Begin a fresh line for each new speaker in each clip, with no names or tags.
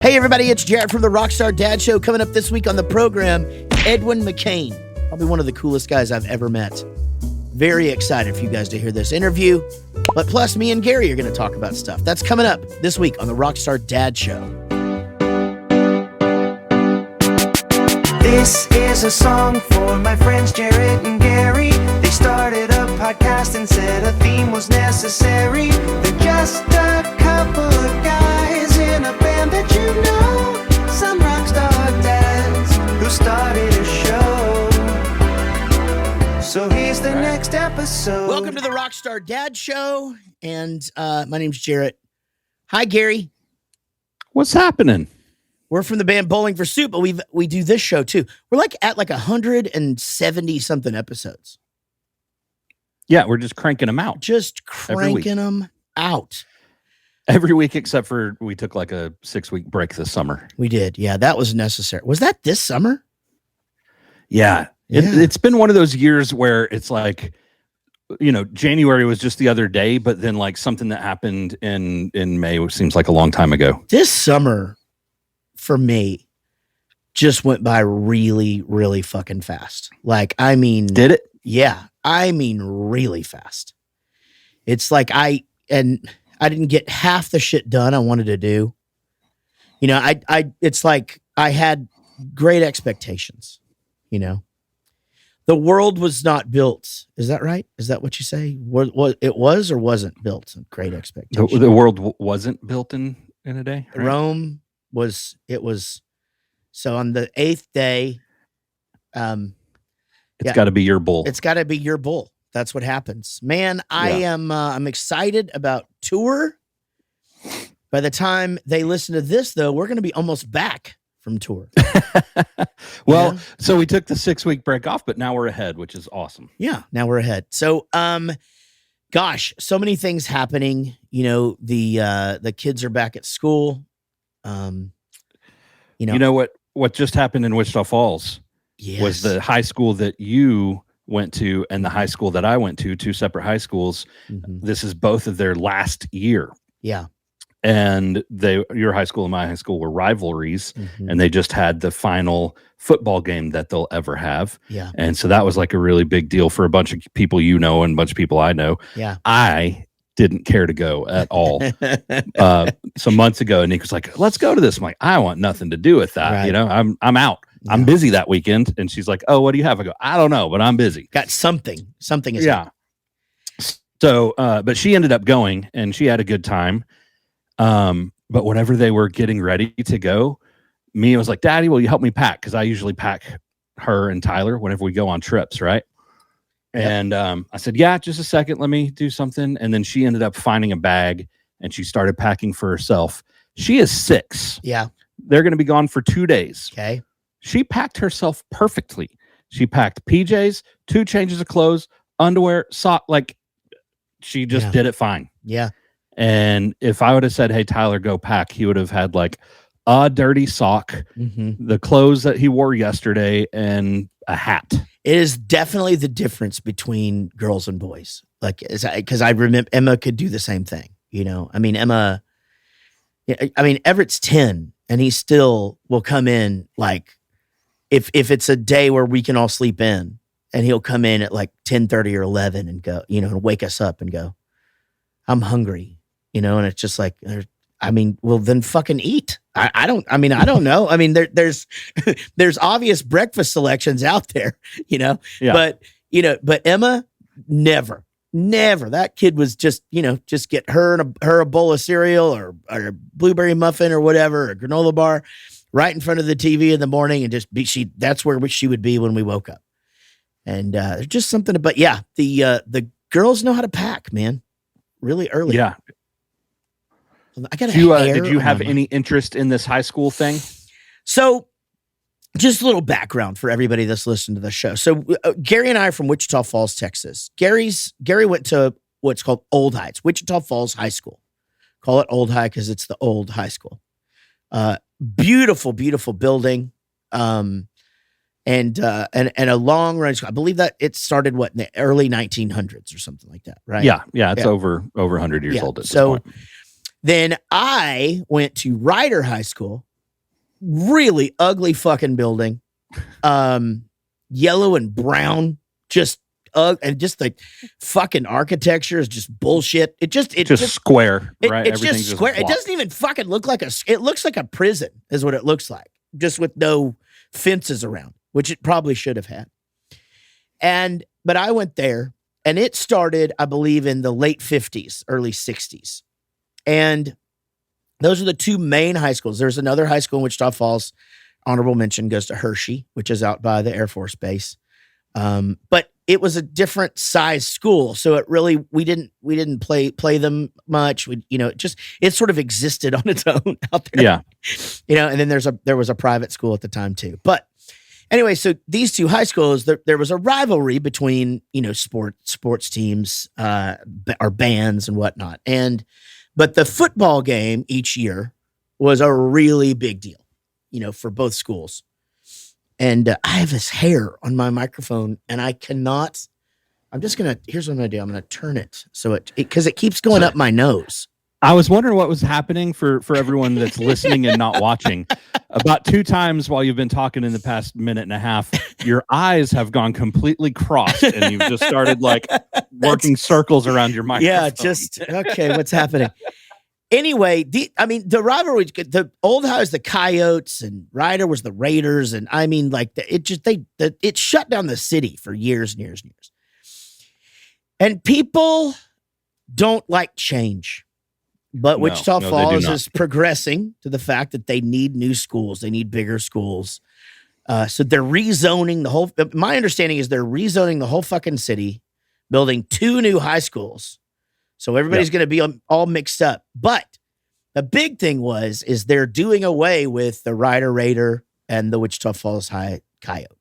Hey everybody, it's Jaret from the Rockstar Dad Show. Coming up this week on the program, Edwin McCain. Probably one of the coolest guys I've ever met. Very excited for you guys to hear this interview. But plus, me and Gary are going to talk about stuff. That's coming up this week on the Rockstar Dad Show.
This is a song for my friends Jaret and Gary. They started a podcast and said a theme was necessary. They're just a couple of guys in a band that you know. Some rockstar dads who started a show. So here's the next episode.
Welcome to the Rockstar Dad Show. And my name's Jaret. Hi, Gary.
What's happening?
We're from the band Bowling for Soup, but we do this show too. We're at 170 something episodes.
Yeah, we're just cranking them out.
Just cranking them out.
Every week except for we took like a 6-week break this summer.
We did. Yeah, that was necessary. Was that this summer?
Yeah. It's been one of those years where it's like, January was just the other day, but then like something that happened in May, which seems like a long time ago.
This summer for me just went by really, really fucking fast.
Did it?
Yeah. Really fast. It's like I didn't get half the shit done I wanted to do. It's like I had great expectations, The world was not built. Is that right? Is that what you say? What it was or wasn't built? Great expectations.
The world wasn't built in a day. Right?
Rome was. So on the 8th day,
it's got to be your bull.
It's got to be your bull. That's what happens, man. I'm excited about tour. By the time they listen to this, though, we're going to be almost back from tour.
Well, so we took the 6-week break off, but now we're ahead, which is awesome.
Yeah, now we're ahead. So, gosh, so many things happening. The kids are back at school.
What just happened in Wichita Falls was the high school that you went to and the high school that I went to, 2 separate high schools. Mm-hmm. This is both of their last year.
Yeah.
And your high school and my high school were rivalries, and they just had the final football game that they'll ever have.
Yeah.
And so that was like a really big deal for a bunch of people and a bunch of people I know.
Yeah.
I didn't care to go at all. Some months ago, and Nick was like, let's go to this. I'm like, I want nothing to do with that.
Right.
I'm out. Yeah. I'm busy that weekend. And she's like, oh, what do you have? I go, I don't know, but I'm busy.
Got something. Something is
happening. So, but she ended up going and she had a good time. But whenever they were getting ready to go, Mia was like, Daddy, will you help me pack? Because I usually pack her and Tyler whenever we go on trips, right? Yep. And I said, yeah, just a second. Let me do something. And then she ended up finding a bag and she started packing for herself. She is 6.
Yeah.
They're going to be gone for 2 days.
Okay.
She packed herself perfectly. She packed PJs, 2 changes of clothes, underwear, sock. Like she just did it fine.
Yeah.
And if I would have said, hey, Tyler, go pack, he would have had like a dirty sock, the clothes that he wore yesterday, and a hat.
It is definitely the difference between girls and boys. Because I remember Emma could do the same thing. Everett's 10 and he still will come in like if it's a day where we can all sleep in, and he'll come in at like 10:30 or 11 and go, and wake us up and go, I'm hungry. And it's just like, well, then fucking eat. I don't know. There's obvious breakfast selections out there,
Yeah.
but Emma, never. That kid was just get her a bowl of cereal or a blueberry muffin or whatever, a granola bar right in front of the TV in the morning and that's where she would be when we woke up. And there's just something about, the girls know how to pack, man, really early.
Yeah.
I got
did you have any interest in this high school thing?
So just a little background for everybody that's listening to the show. So Gary and I are from Wichita Falls, Texas. Gary went to what's called Old Heights, Wichita Falls High School. Call it Old High because it's the old high school. Beautiful, beautiful building. And a long run. I believe that it started in the early 1900s or something like that, right?
Yeah. It's over 100 years old at this point.
Then I went to Ryder High School, really ugly fucking building. Yellow and brown, and just the fucking architecture is just bullshit. It's just
square, right?
It's just square. It doesn't even fucking look like it looks like a prison is what it looks like, just with no fences around, which it probably should have had. But I went there, and it started, I believe, in the late 50s, early 60s. And those are the two main high schools. There's another high school in Wichita Falls. Honorable mention goes to Hershey, which is out by the Air Force Base. But it was a different size school, so it really we didn't play them much. It sort of existed on its own out there.
Yeah,
and then there was a private school at the time too. But anyway, so these two high schools, there was a rivalry between sports teams, or bands and whatnot, but the football game each year was a really big deal, for both schools. And I have this hair on my microphone, and I cannot. Here's what I'm gonna do. I'm gonna turn it because it keeps going up my nose.
I was wondering what was happening for everyone that's listening and not watching. About 2 times while you've been talking in the past minute and a half, your eyes have gone completely crossed, and you've just started working circles around your microphone.
Yeah, okay. What's happening? Anyway, the rivalry, the old high was the Coyotes and Ryder was the Raiders. And it shut down the city for years and years and years. And people don't like change, but Wichita Falls is progressing to the fact that they need new schools. They need bigger schools. So they're rezoning my understanding is they're rezoning the whole fucking city, building 2 new high schools. So everybody's going to be all mixed up. But the big thing is they're doing away with the Ryder Raider and the Wichita Falls High Coyote.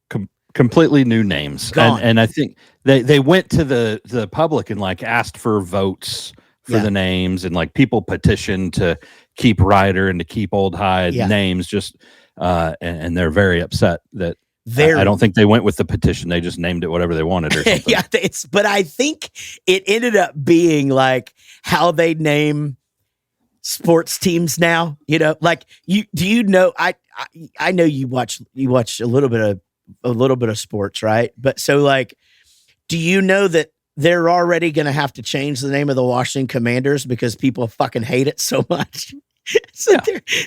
Completely new names. And I think they went to the public and asked for votes for the names, and people petitioned to keep Ryder and to keep Old High names, just and they're very upset that I don't think they went with the petition. They just named it whatever they wanted or something.
Yeah, but I think it ended up being how they name sports teams now. I know you watch a little bit of sports, right? But so do you know that they're already going to have to change the name of the Washington Commanders because people fucking hate it so much? So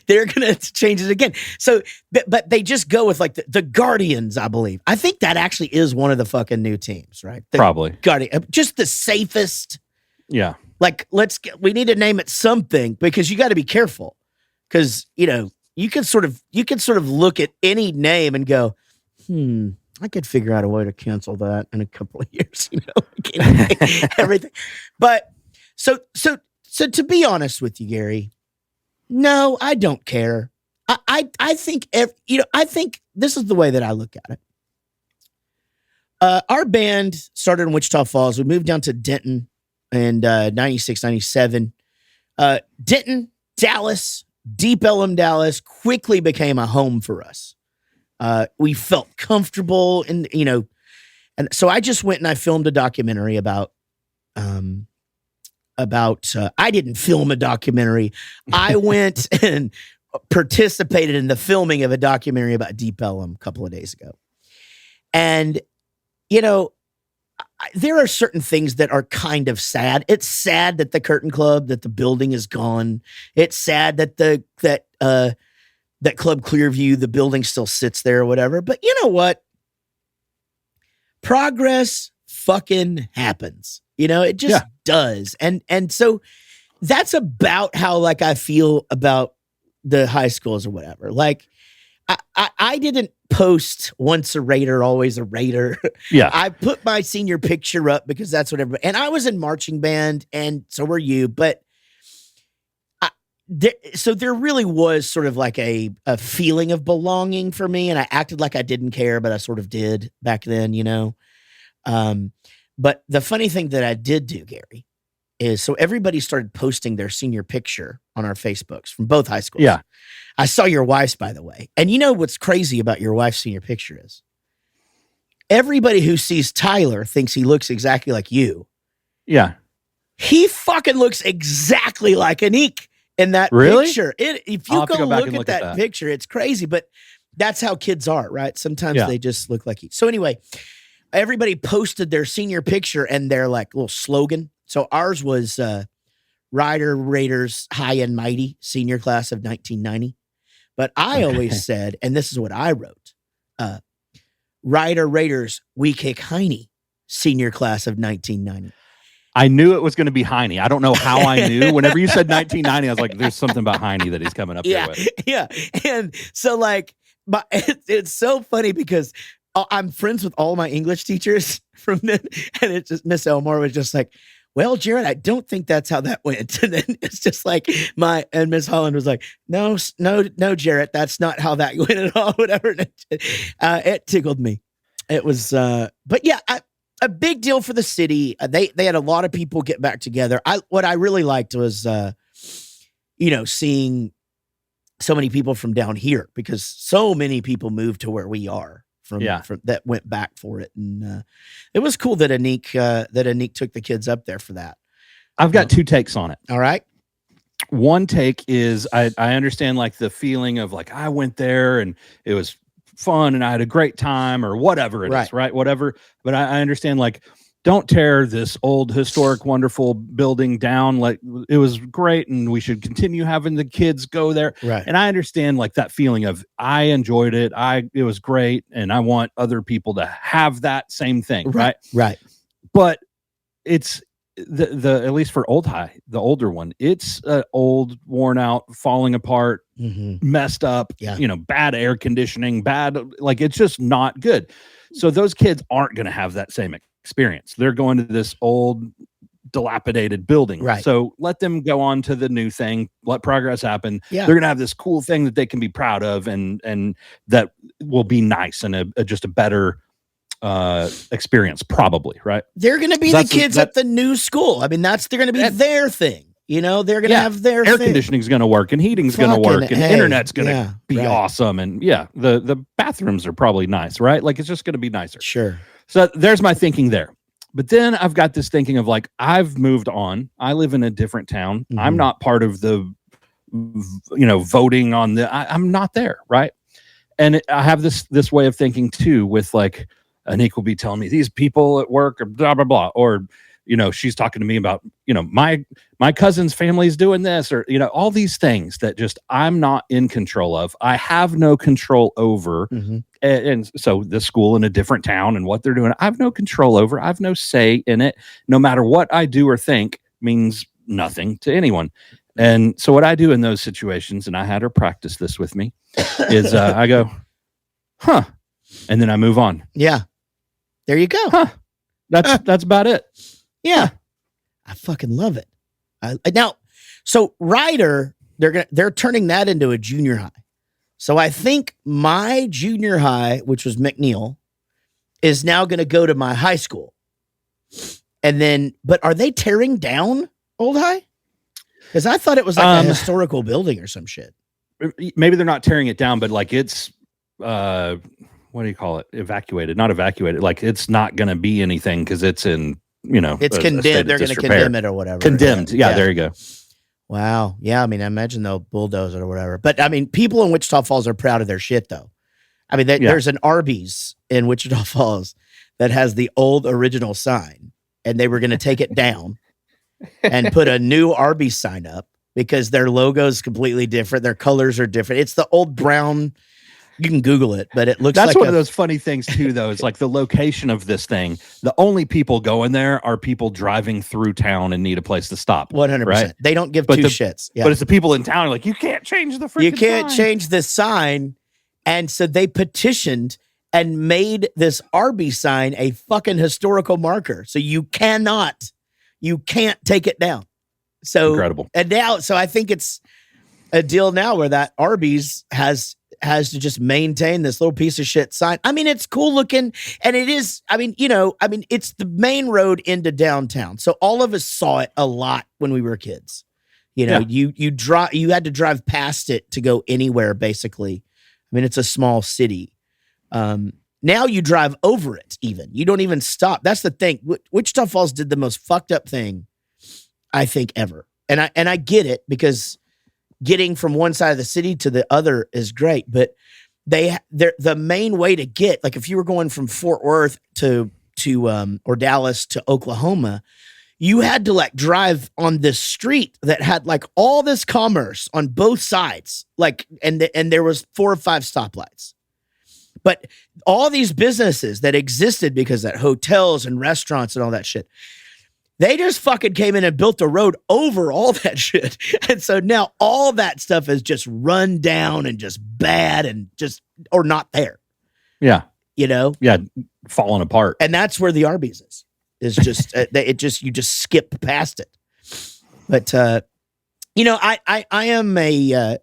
they're going to change it again. So, but they just go with the Guardians, I believe. I think that actually is one of the fucking new teams, right?
Probably.
Guardian, just the safest.
Yeah.
We need to name it something because you got to be careful because, you can sort of look at any name and go, I could figure out a way to cancel that in a couple of years, everything. But so to be honest with you, Gary, no, I don't care. I think I think this is the way that I look at it. Our band started in Wichita Falls. We moved down to Denton in 96, 97. Denton, Dallas, Deep Ellum, Dallas quickly became a home for us. We felt comfortable and so I just went and I filmed a documentary about I didn't film a documentary. I went and participated in the filming of a documentary about Deep Ellum a couple of days ago. And, there are certain things that are kind of sad. It's sad that the Curtain Club, that the building is gone. It's sad that that Club Clearview, the building still sits there or whatever. But you know what? Progress fucking happens. It just does. And so that's about how I feel about the high schools or whatever. I didn't post once a Raider, always a Raider.
Yeah.
I put my senior picture up because that's what everybody, and I was in marching band and so were you, but so there really was sort of a feeling of belonging for me. And I acted like I didn't care, but I sort of did back then, But the funny thing that I did do, Gary, is so everybody started posting their senior picture on our Facebooks from both high schools.
Yeah.
I saw your wife's, by the way. And you know what's crazy about your wife's senior picture is? Everybody who sees Tyler thinks he looks exactly like you.
Yeah.
He fucking looks exactly like Anik in that
Really?
picture. If
I'll
you
have to
go
go back
look
and
at
look at
that
that.
picture, it's crazy, but that's how kids are, right? Sometimes
Yeah.
they just look like so anyway, everybody posted their senior picture and their like little slogan. So ours was Rider Raiders High and Mighty Senior Class of 1990. But I always said, and this is what I wrote, Rider Raiders We Kick Heine Senior Class of 1990.
I knew it was going to be Heine. I don't know how I knew. Whenever you said 1990, I was like, there's something about Heine that he's coming up here with.
Yeah. And so like, but it's so funny because I'm friends with all my English teachers from then. And it's just, Miss Elmore was just like, well, Jared, I don't think that's how that went. And then it's just like and Miss Holland was like, no, Jared, that's not how that went at all. Whatever. It tickled me. It was, but yeah, a big deal for the city. They had a lot of people get back together. What I really liked was, seeing so many people from down here because so many people moved to where we are from that went back for it. And it was cool that Anik took the kids up there for that.
I've got two takes on it.
All right.
One take is I understand like the feeling of like, I went there and it was fun and I had a great time or whatever it is, right? Whatever. But I understand like, don't tear this old, historic, wonderful building down. Like it was great and we should continue having the kids go there.
Right.
And I understand like that feeling of I enjoyed it. It was great. And I want other people to have that same thing. Right.
Right.
But it's the at least for Old High, the older one, it's old, worn out, falling apart, messed up, bad air conditioning, like it's just not good. So those kids aren't going to have that same experience. They're going to this old, dilapidated building.
Right.
So let them go on to the new thing, let progress happen.
Yeah.
They're going to have this cool thing that they can be proud of and that will be nice and just a better experience probably, right?
They're going to be the kids at the new school. I mean, they're going to be their thing. They're going to have their
air
thing.
Conditioning's going to work and heating's going to work and internet's going to be awesome. And the bathrooms are probably nice, right? Like it's just going to be nicer.
Sure.
So there's my thinking there. But then I've got this thinking of like, I've moved on. I live in a different town. I'm not part of the, voting on I'm not there. Right. And I have this way of thinking too, with like, Anik will be telling me these people at work or blah, blah, blah. Or, she's talking to me about, my cousin's family's doing this or, all these things that just I'm not in control of. I have no control over. And so the school in a different town and what they're doing, I have no control over. I have no say in it. No matter what I do or think means nothing to anyone. And so what I do in those situations, and I had her practice this with me, is I go, huh. And then I move on.
Yeah. There you go.
Huh. That's about it.
Yeah. I fucking love it. Now, so Ryder, they're turning that into a junior high. So I think my junior high, which was McNeil, is now going to go to my high school. And then, but are they tearing down Old High? Because I thought it was like a historical building or some shit.
Maybe they're not tearing it down, but like it's, what do you call it? Evacuated, not evacuated. Like it's not going to be anything because it's in,
it's condemned. They're going to condemn it or whatever.
Condemned. Yeah, there you go.
Wow. Yeah. I mean, I imagine they'll bulldoze it or whatever. But I mean, people in Wichita Falls are proud of their shit, though. I mean, there's an Arby's in Wichita Falls that has the old original sign, and they were going to take it down and put a new Arby's sign up because their logo is completely different. Their colors are different. It's the old brown. You can Google it, but it looks
that's
like
one of those funny things too, though. It's like the location of this thing. The only people going there are people driving through town and need a place to stop.
100%.
Right?
They don't give two shits. Yeah.
But it's the people in town like, you can't change the freaking
You can't
sign.
change the sign. And so they petitioned and made this Arby's sign a fucking historical marker. So you can't take it down. So
incredible.
And now, so I think it's a deal now where that Arby's has to just maintain this little piece of shit sign. I mean, it's cool looking, and it is, it's the main road into downtown. So all of us saw it a lot when we were kids. You had to drive past it to go anywhere, basically. I mean, it's a small city. Now you drive over it even. You don't even stop. That's the thing. Wichita Falls did the most fucked up thing, I think, ever. And I get it because getting from one side of the city to the other is great, but the main way to get, like if you were going from Fort Worth to or Dallas to Oklahoma, you had to like drive on this street that had like all this commerce on both sides, like and there was 4 or 5 stoplights. But all these businesses that existed because that hotels and restaurants and all that shit, they just fucking came in and built a road over all that shit. And so now all that stuff is just run down and just bad and just, or not there.
Yeah.
You know?
Yeah. Falling apart.
And that's where the Arby's is just, you just skip past it. But, you know, I am I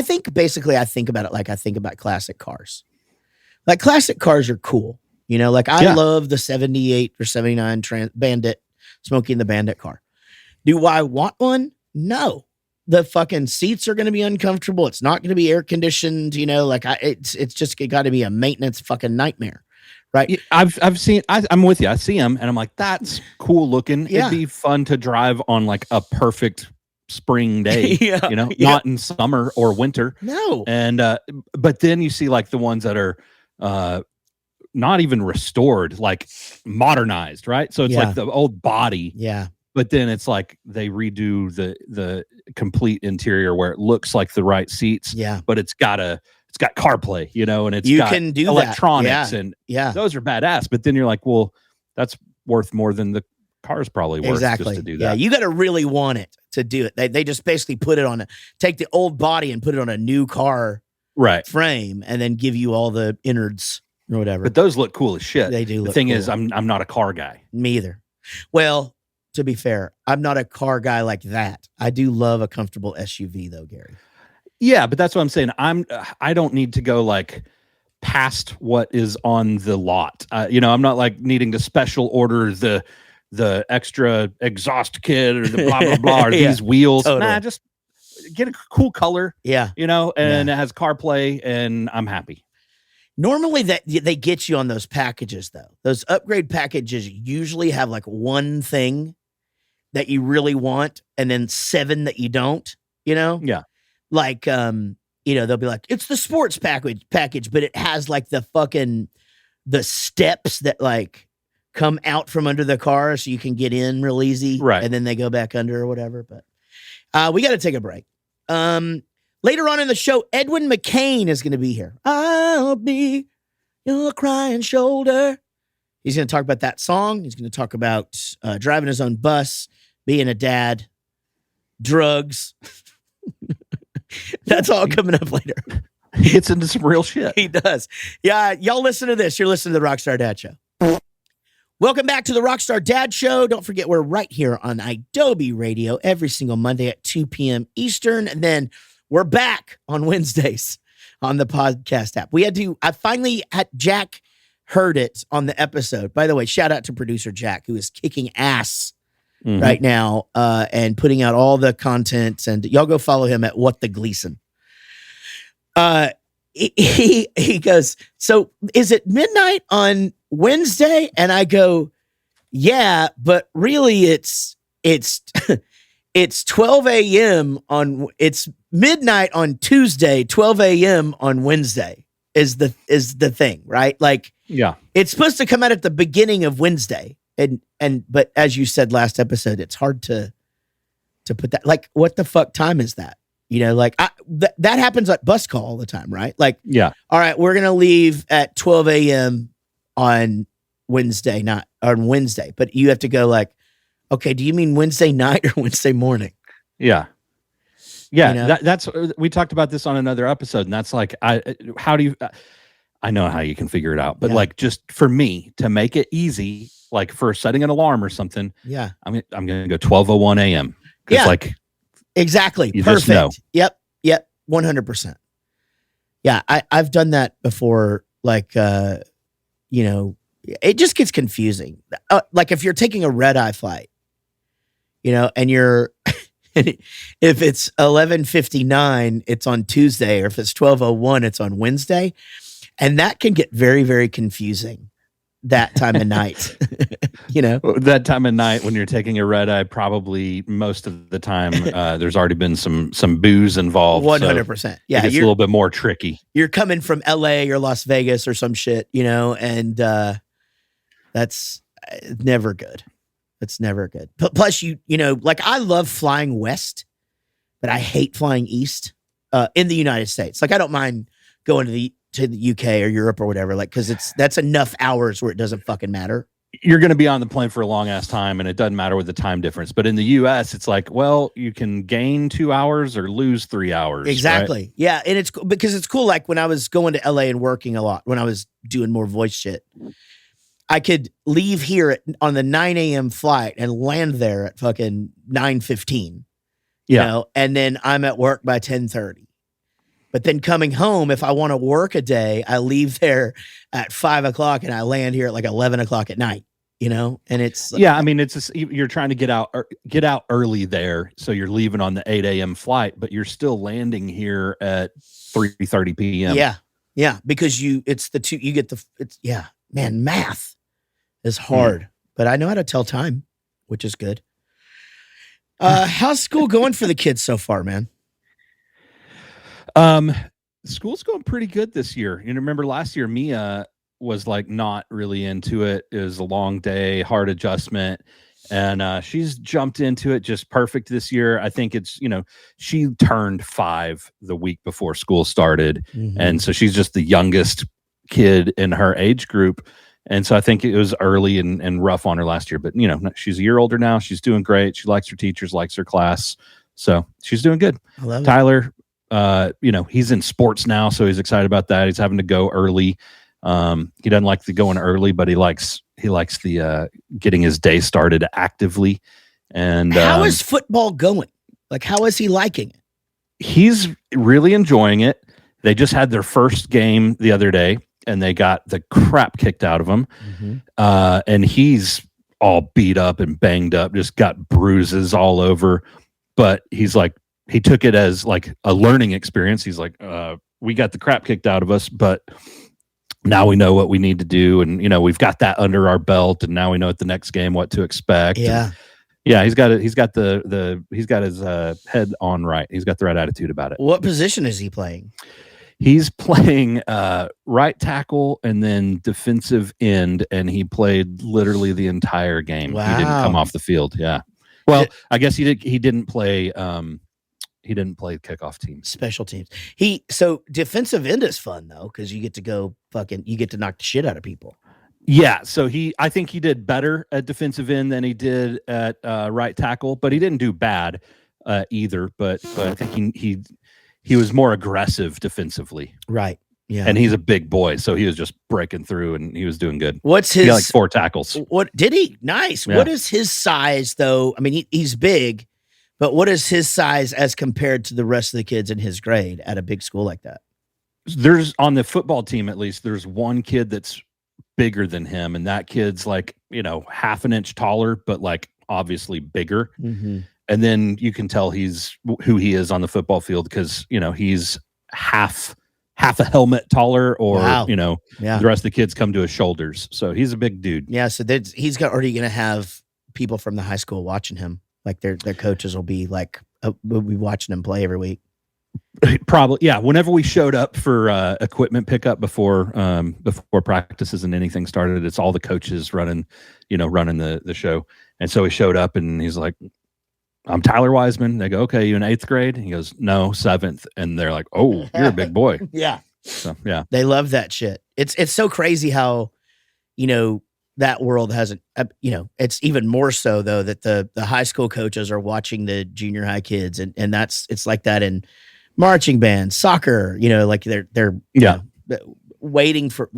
think about it like I think about classic cars. Like classic cars are cool. You know, like I love the 78 or 79 Bandit, Smokey and the Bandit car. Do I want one? No. The fucking seats are going to be uncomfortable. It's not going to be air conditioned. You know, like it's just got to be a maintenance fucking nightmare. Right.
I've seen, I'm with you. I see them and I'm like, that's cool looking.
Yeah.
It'd be fun to drive on like a perfect spring day, you know, not in summer or winter.
No.
And, but then you see like the ones that are, not even restored, like modernized, right? So it's like the old body.
Yeah.
But then it's like they redo the complete interior where it looks like the right seats.
Yeah.
But it's got CarPlay, you know, and
you
got
can do
electronics
that.
and
yeah.
Those are badass. But then you're like, well, that's worth more than the car's probably worth just to do that.
Yeah, you got to really want it to do it. They just basically put it take the old body and put it on a new car frame and then give you all the innards or whatever.
But those look cool as shit.
They do.
The
look
thing
cool.
is, I'm not a car guy.
Me either. Well, to be fair, I'm not a car guy like that. I do love a comfortable SUV though, Gary.
Yeah, but that's what I'm saying. I don't need to go like past what is on the lot. You know, I'm not like needing to special order the extra exhaust kit or the blah blah blah or these wheels.
Totally.
Nah, just get a cool color.
Yeah,
you know, and it has CarPlay, and I'm happy.
Normally that they get you on those packages though. Those upgrade packages usually have like one thing that you really want and then 7 that you don't, you know?
Yeah.
Like, you know, they'll be like, it's the sports package, but it has like the steps that like come out from under the car so you can get in real easy.
Right.
And then they go back under or whatever. But we got to take a break. Later on in the show, Edwin McCain is going to be here. I'll be your crying shoulder. He's going to talk about that song. He's going to talk about driving his own bus, being a dad, drugs. That's all coming up later.
He gets into some real shit.
He does. Yeah, y'all listen to this. You're listening to the Rockstar Dad Show. Welcome back to the Rockstar Dad Show. Don't forget, we're right here on Adobe Radio every single Monday at 2 p.m. Eastern. And then we're back on Wednesdays on the podcast app. I finally had Jack heard it on the episode. By the way, shout out to producer Jack, who is kicking ass right now and putting out all the content. And y'all go follow him at What the Gleason. He goes, so is it midnight on Wednesday? And I go, yeah, but really it's 12 a.m. it's midnight on Tuesday, 12 a.m. on Wednesday is the thing, right? Like,
yeah,
it's supposed to come out at the beginning of Wednesday. But as you said last episode, it's hard to put that, like, what the fuck time is that? You know, like that happens at bus call all the time, right? Like,
yeah.
All right, we're going to leave at 12 a.m. on Wednesday, not on Wednesday, but you have to go like, okay, do you mean Wednesday night or Wednesday morning?
Yeah. Yeah.
You know?
That's, we talked about this on another episode, and that's like, I know how you can figure it out, but like, just for me to make it easy, like for setting an alarm or something.
Yeah.
I'm going to go 12:01 a.m.
Yeah.
Like,
exactly.
You
Perfect.
just know.
Yep. 100%. Yeah. I've done that before. Like, you know, it just gets confusing. Like if you're taking a red eye flight, you know, and if it's 11:59, it's on Tuesday, or if it's 12:01, it's on Wednesday. And that can get very, very confusing. that time of night. You know,
that time of night when you're taking a red eye, probably most of the time there's already been some booze involved.
100%. Yeah,
it's a little bit more tricky.
You're coming from LA or Las Vegas or some shit, you know, and that's never good. It's never good. Plus, you know, like I love flying west, but I hate flying east in the United States. Like I don't mind going to the UK or Europe or whatever, like because that's enough hours where it doesn't fucking matter.
You're going to be on the plane for a long ass time, and it doesn't matter with the time difference. But in the U.S., it's like, well, you can gain 2 hours or lose 3 hours.
Exactly.
Right?
Yeah, and it's because it's cool. Like when I was going to LA and working a lot, when I was doing more voice shit, I could leave here on the 9 a.m. flight and land there at fucking 9:15. You know, and then I'm at work by 10:30. But then coming home, if I want to work a day, I leave there at 5 o'clock and I land here at like 11 o'clock at night, you know? And it's
I mean, you're trying to get out early there. So you're leaving on the 8 a.m. flight, but you're still landing here at 3:30 p.m.
Yeah. Yeah. Because man, math is hard, but I know how to tell time, which is good. How's school going for the kids so far, man?
School's going pretty good this year. You know, remember last year, Mia was like not really into it. It was a long day, hard adjustment, and she's jumped into it just perfect this year. I think it's, you know, she turned 5 the week before school started, and so she's just the youngest kid in her age group. And so I think it was early and rough on her last year, but you know, she's a year older now. She's doing great. She likes her teachers, likes her class. So she's doing good.
I love
Tyler, you know, he's in sports now, so he's excited about that. He's having to go early. He doesn't like the going early, but he likes the getting his day started actively. And
how is football going? Like, how is he liking it?
He's really enjoying it. They just had their first game the other day, and they got the crap kicked out of him. And he's all beat up and banged up, just got bruises all over. But he's like, he took it as like a learning experience. He's like, we got the crap kicked out of us, but now we know what we need to do. And, you know, we've got that under our belt, and now we know at the next game what to expect.
Yeah.
And yeah. He's got his head on right. He's got the right attitude about it.
What position is he playing?
He's playing right tackle and then defensive end, and he played literally the entire game.
Wow.
He didn't come off the field. Yeah. Well, I guess he didn't play. He didn't play kickoff team.
Special teams. So defensive end is fun though, because you get to go you get to knock the shit out of people.
Yeah. So I think he did better at defensive end than he did at right tackle, but he didn't do bad either. But I think he was more aggressive defensively.
Right. Yeah.
And he's a big boy, so he was just breaking through and he was doing good.
He
got like 4 tackles.
What did he? Nice. Yeah. What is his size though? I mean, he's big. But what is his size as compared to the rest of the kids in his grade at a big school like that?
There's on the football team, at least, there's one kid that's bigger than him. And that kid's like, you know, half an inch taller, but like obviously bigger. And then you can tell he's who he is on the football field because, you know, he's half a helmet taller or, you know, the rest of the kids come to his shoulders. So he's a big dude.
Yeah. So he's already going to have people from the high school watching him. Like their coaches will be like, we'll be watching him play every week.
Probably, yeah. Whenever we showed up for equipment pickup before practices and anything started, it's all the coaches running the show. And so he showed up and he's like, "I'm Tyler Wiseman." They go, "Okay, you in 8th grade?" He goes, "No, 7th." And they're like, "Oh, you're a big boy."
Yeah.
So yeah,
they love that shit. It's so crazy how, you know, that world hasn't, you know, it's even more so though that the high school coaches are watching the junior high kids, and it's like that in marching band, soccer, you know, like they're waiting for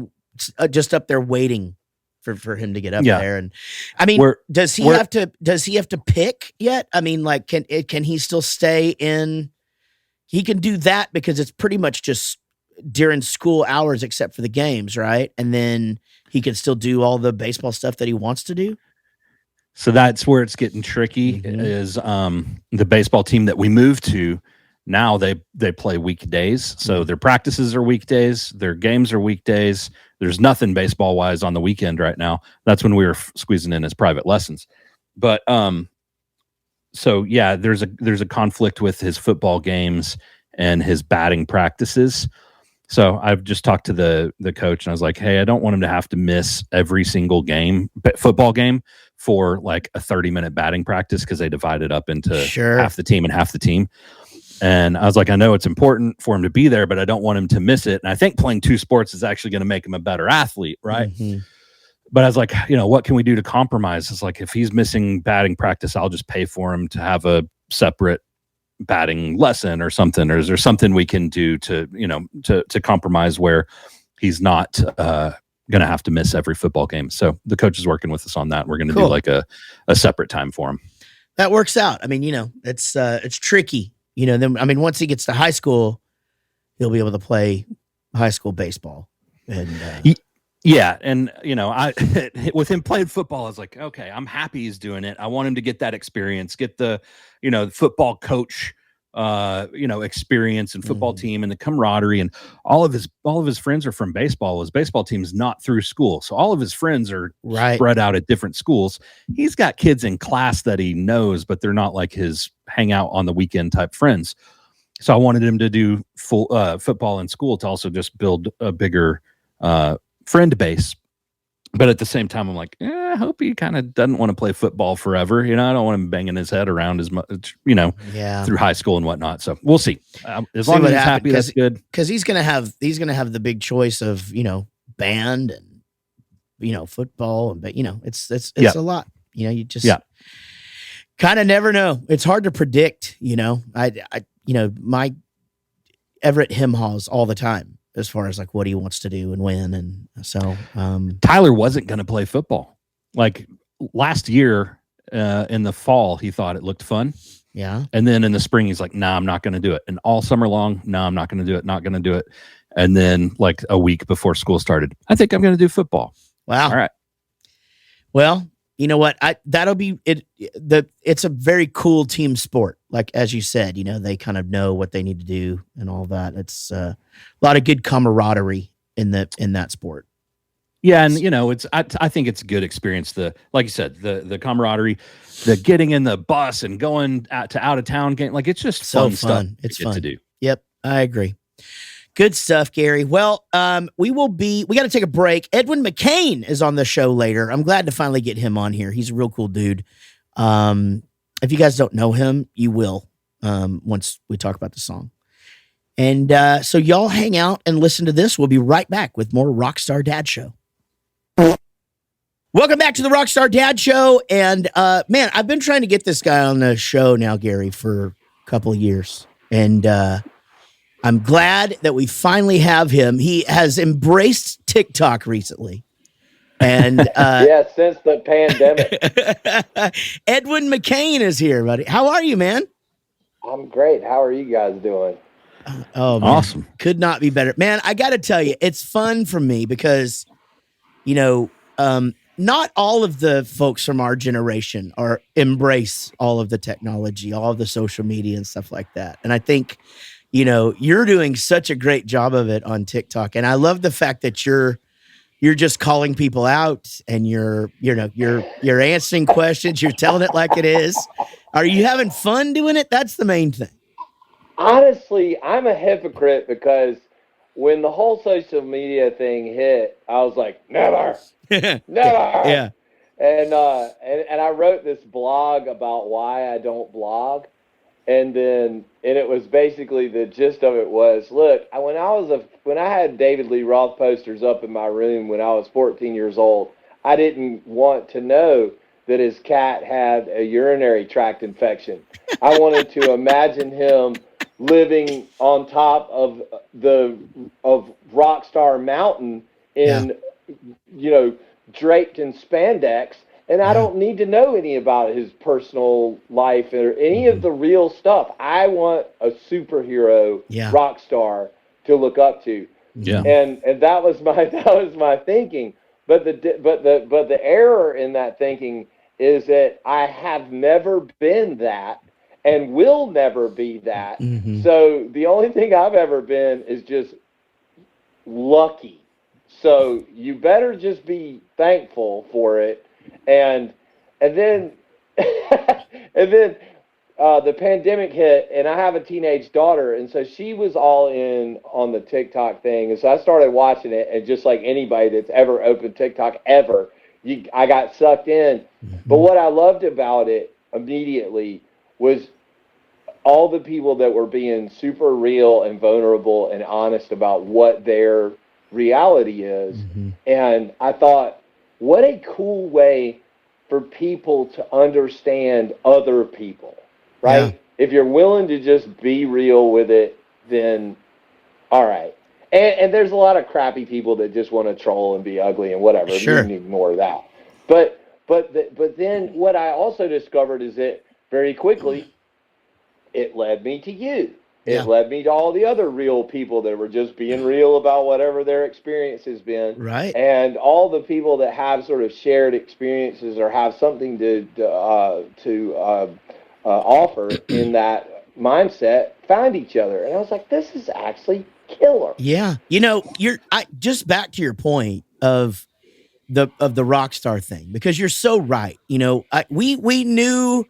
just up there waiting for him to get up there. And I mean, does he have to pick yet? I mean, like can he still stay in? He can do that because it's pretty much just during school hours except for the games, right? And then he can still do all the baseball stuff that he wants to do.
So that's where it's getting tricky is the baseball team that we moved to. Now they play weekdays, so their practices are weekdays, their games are weekdays. There's nothing baseball wise on the weekend right now. That's when we were squeezing in his private lessons. But so yeah, there's a conflict with his football games and his batting practices. So I've just talked to the coach and I was like, hey, I don't want him to have to miss every single football game for like a 30-minute batting practice, because they divide it up into half the team and half the team. And I was like, I know it's important for him to be there, but I don't want him to miss it. And I think playing two sports is actually going to make him a better athlete, right? Mm-hmm. But I was like, what can we do to compromise? It's like, if he's missing batting practice, I'll just pay for him to have a separate batting lesson or something. Or is there something we can do to compromise where he's not going to have to miss every football game? So the coach is working with us on that. We're going to do like a separate time for him.
That works out. I mean, it's tricky. Then once he gets to high school, he'll be able to play high school baseball. And
yeah, and I with him playing football, I was like, okay, I'm happy he's doing it. I want him to get that experience, get the football coach experience and football team and the camaraderie, and all of his friends are from baseball. His baseball team's not through school, so all of his friends are spread out at different schools. He's got kids in class that he knows, but they're not like his hang out on the weekend type friends. So I wanted him to do full football in school to also just build a bigger friend base. But at the same time, I'm like, I hope he kind of doesn't want to play football forever. I don't want him banging his head around as much, through high school and whatnot. So we'll see. As long as he's happy, that's good.
Because he's gonna have the big choice of band and football, but it's a lot. You just kind of never know. It's hard to predict. My Everett hem haws all the time, as far as like what he wants to do and when. And so
Tyler wasn't going to play football. Like last year in the fall, he thought it looked fun.
Yeah.
And then in the spring, he's like, nah, I'm not going to do it. And all summer long, no, I'm not going to do it. Not going to do it. And then like a week before school started, I think I'm going to do football.
Wow.
All right.
Well, you know what? That'll be it. It's a very cool team sport. Like, as you said, they kind of know what they need to do and all that. It's a lot of good camaraderie in that sport.
Yeah. And I think it's a good experience. Like you said, the camaraderie, the getting in the bus and going to out of town game. Like, it's just fun stuff.
It's fun
to do.
Yep. I agree. Good stuff, Gary. Well, we got to take a break. Edwin McCain is on the show later. I'm glad to finally get him on here. He's a real cool dude. If you guys don't know him, you will once we talk about the song. And so y'all hang out and listen to this. We'll be right back with more Rockstar Dad Show. Welcome back to the Rockstar Dad Show. And man, I've been trying to get this guy on the show now, Gary, for a couple of years. And I'm glad that we finally have him. He has embraced TikTok recently. And
since the pandemic.
Edwin McCain is here, buddy. How are you, man?
I'm great. How are you guys doing?
Oh, man.
Awesome.
Could not be better. Man, I got to tell you, it's fun for me because, not all of the folks from our generation embrace all of the technology, all of the social media and stuff like that. And I think, you're doing such a great job of it on TikTok. And I love the fact that you're just calling people out and you're answering questions. You're telling it like it is. Are you having fun doing it? That's the main thing.
Honestly, I'm a hypocrite because when the whole social media thing hit, I was like, never.
Yeah.
And I wrote this blog about why I don't blog. And it was basically, the gist of it was, look, when I had David Lee Roth posters up in my room when I was 14 years old, I didn't want to know that his cat had a urinary tract infection. I wanted to imagine him living on top of Rockstar Mountain in, draped in spandex. And I don't need to know any about his personal life or any of the real stuff. I want a superhero rock star to look up to.
Yeah.
And that was my thinking. But the error in that thinking is that I have never been that, and will never be that.
Mhm.
So the only thing I've ever been is just lucky. So you better just be thankful for it. And then and then the pandemic hit, and I have a teenage daughter, and so she was all in on the TikTok thing, and so I started watching it, and just like anybody that's ever opened TikTok ever, I got sucked in. But what I loved about it immediately was all the people that were being super real and vulnerable and honest about what their reality is. And I thought, what a cool way for people to understand other people, right?
Yeah.
If you're willing to just be real with it, then all right. And there's a lot of crappy people that just want to troll and be ugly and whatever.
Sure.
You can ignore that. But then what I also discovered is that very quickly it led me to you. It
Yeah.
led me to all the other real people that were just being real about whatever their experience has been.
Right.
And all the people that have sort of shared experiences or have something to offer in that mindset find each other. And I was like, this is actually killer.
Yeah. You know, just back to your point of the Rockstar thing, because you're so right. You know, we knew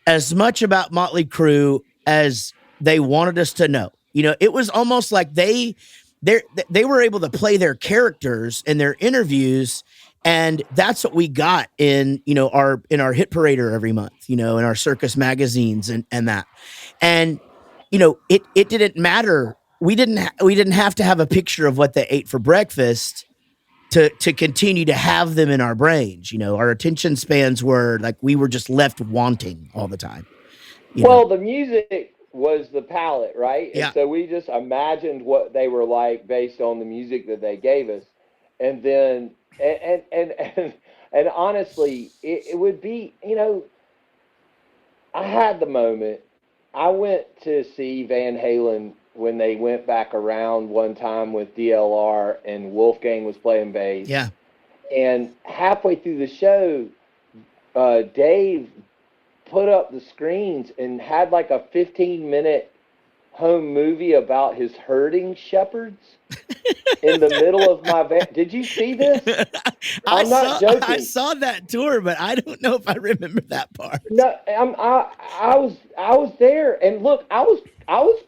as much about Motley Crue as they wanted us to know. You know, it was almost like they were able to play their characters in their interviews, and that's what we got in, you know, our hit parader every month, you know, in our circus magazines and that. And you know, it didn't matter. We didn't have to have a picture of what they ate for breakfast to continue to have them in our brains. You know, our attention spans were like, we were just left wanting all the time.
Well, the music was the palette, right?
Yeah.
And so we just imagined what they were like based on the music that they gave us. And then, and honestly, it would be, you know, I had the moment. I went to see Van Halen when they went back around one time with DLR and Wolfgang was playing bass.
Yeah.
And halfway through the show, Dave put up the screens and had like a 15-minute home movie about his herding shepherds in the middle of my van. Did you see this? I'm not joking.
I saw that tour, but I don't know if I remember that part.
No, I was there, and look, I was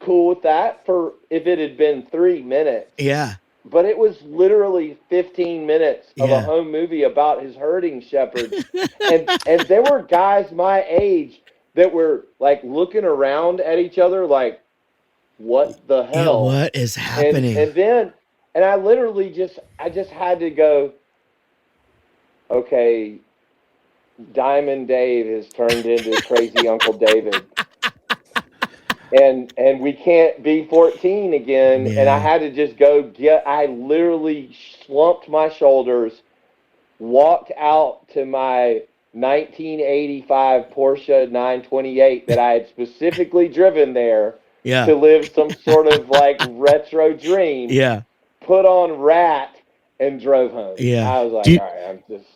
cool with that for if it had been 3 minutes.
Yeah.
But it was literally 15 minutes of
Yeah.
a home movie about his herding shepherds. and there were guys my age that were like looking around at each other like, what the hell?
What is happening?
And I literally just had to go, okay, Diamond Dave has turned into crazy Uncle David. And we can't be 14 again.
Yeah.
And I had to just go I literally slumped my shoulders, walked out to my 1985 Porsche 928 that I had specifically driven there to live some sort of like retro dream.
Yeah.
Put on Rat and drove home.
Yeah.
I was like, all right, I'm just.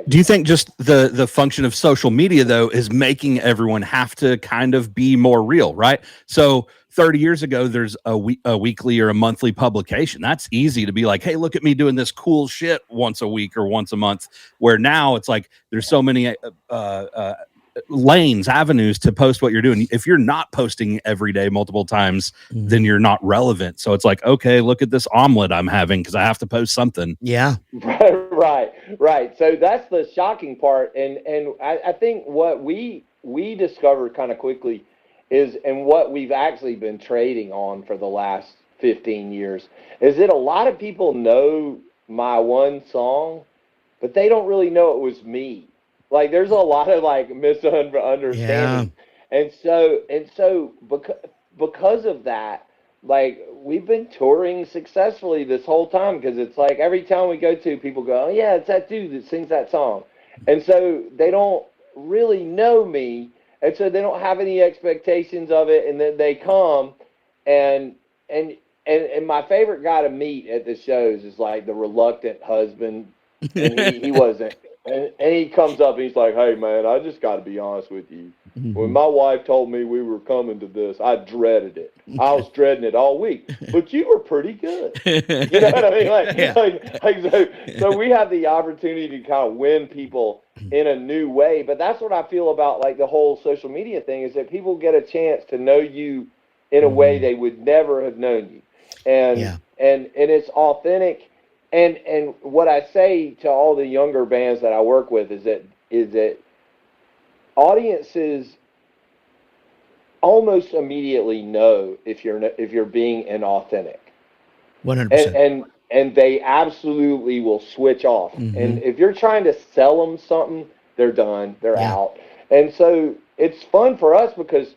Do you think just the function of social media, though, is making everyone have to kind of be more real, right? So 30 years ago, there's a weekly or a monthly publication. That's easy to be like, hey, look at me doing this cool shit once a week or once a month, where now it's like there's so many avenues to post what you're doing. If you're not posting every day multiple times, then you're not relevant. So it's like, okay, look at this omelet I'm having because I have to post something.
Yeah.
Right. So that's the shocking part. And I think what we discovered kind of quickly is, and what we've actually been trading on for the last 15 years, is that a lot of people know my one song, but they don't really know it was me. Like, there's a lot of like misunderstanding. Yeah. And so because of that, like, we've been touring successfully this whole time, because it's like every town we go to, people go, oh yeah, it's that dude that sings that song. And so they don't really know me, and so they don't have any expectations of it, and then they come and my favorite guy to meet at the shows is like the reluctant husband, and he wasn't. And he comes up and he's like, hey, man, I just got to be honest with you. When my wife told me we were coming to this, I dreaded it. I was dreading it all week. But you were pretty good. You know what I mean? So we have the opportunity to kind of win people in a new way. But that's what I feel about like the whole social media thing, is that people get a chance to know you in a way they would never have known you. And it's authentic. And what I say to all the younger bands that I work with is that audiences almost immediately know if you're being inauthentic.
100%.
And they absolutely will switch off. And if you're trying to sell them something, they're done. They're out. And so it's fun for us because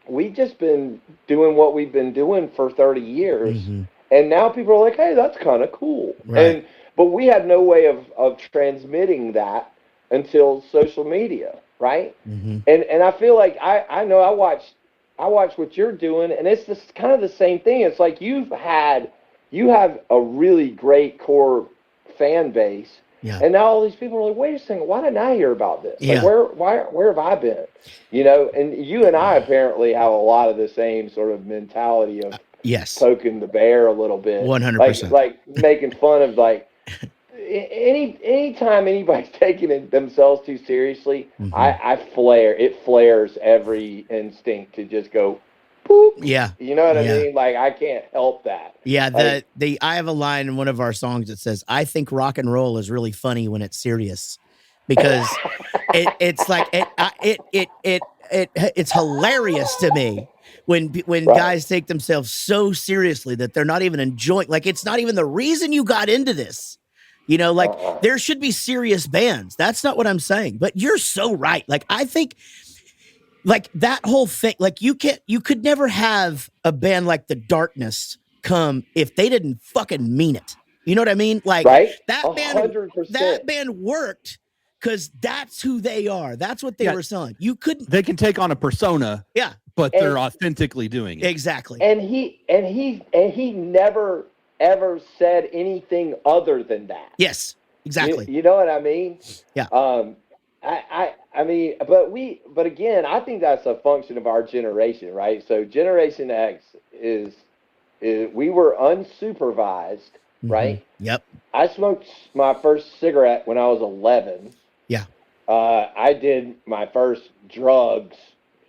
we've just been doing what we've been doing for 30 years. And now people are like, hey, that's kind of cool.
Right.
But we had no way of transmitting that until social media. Right. And I feel like I know I watch what you're doing, and it's this kind of the same thing. It's like you have a really great core fan base. Yeah. And now all these people are like, wait a second, why didn't I hear about this? Like, where have I been? You know, and you and I apparently have a lot of the same sort of mentality of poking the bear a little bit.
100%.
Like making fun of like anytime anybody's taking themselves too seriously, I flare. It flares every instinct to just go boop.
Yeah.
You know what I mean? Like, I can't help that.
Yeah. I have a line in one of our songs that says, I think rock and roll is really funny when it's serious, because it's like, it's hilarious to me when guys take themselves so seriously that they're not even enjoying, like, it's not even the reason you got into this. You know, like there should be serious bands. That's not what I'm saying, but you're so right. Like, I think like that whole thing, like you could never have a band like The Darkness come if they didn't fucking mean it. You know what I mean? Like that
100%.
that band worked because that's who they are. That's what they were selling. You couldn't.
They can take on a persona.
Yeah.
But they're authentically doing it.
Exactly.
And he never ever said anything other than that.
Yes, exactly.
You know what I mean?
Yeah.
I mean, but again, I think that's a function of our generation, right? So Generation X is we were unsupervised, right?
Yep.
I smoked my first cigarette when I was 11.
Yeah.
I did my first drugs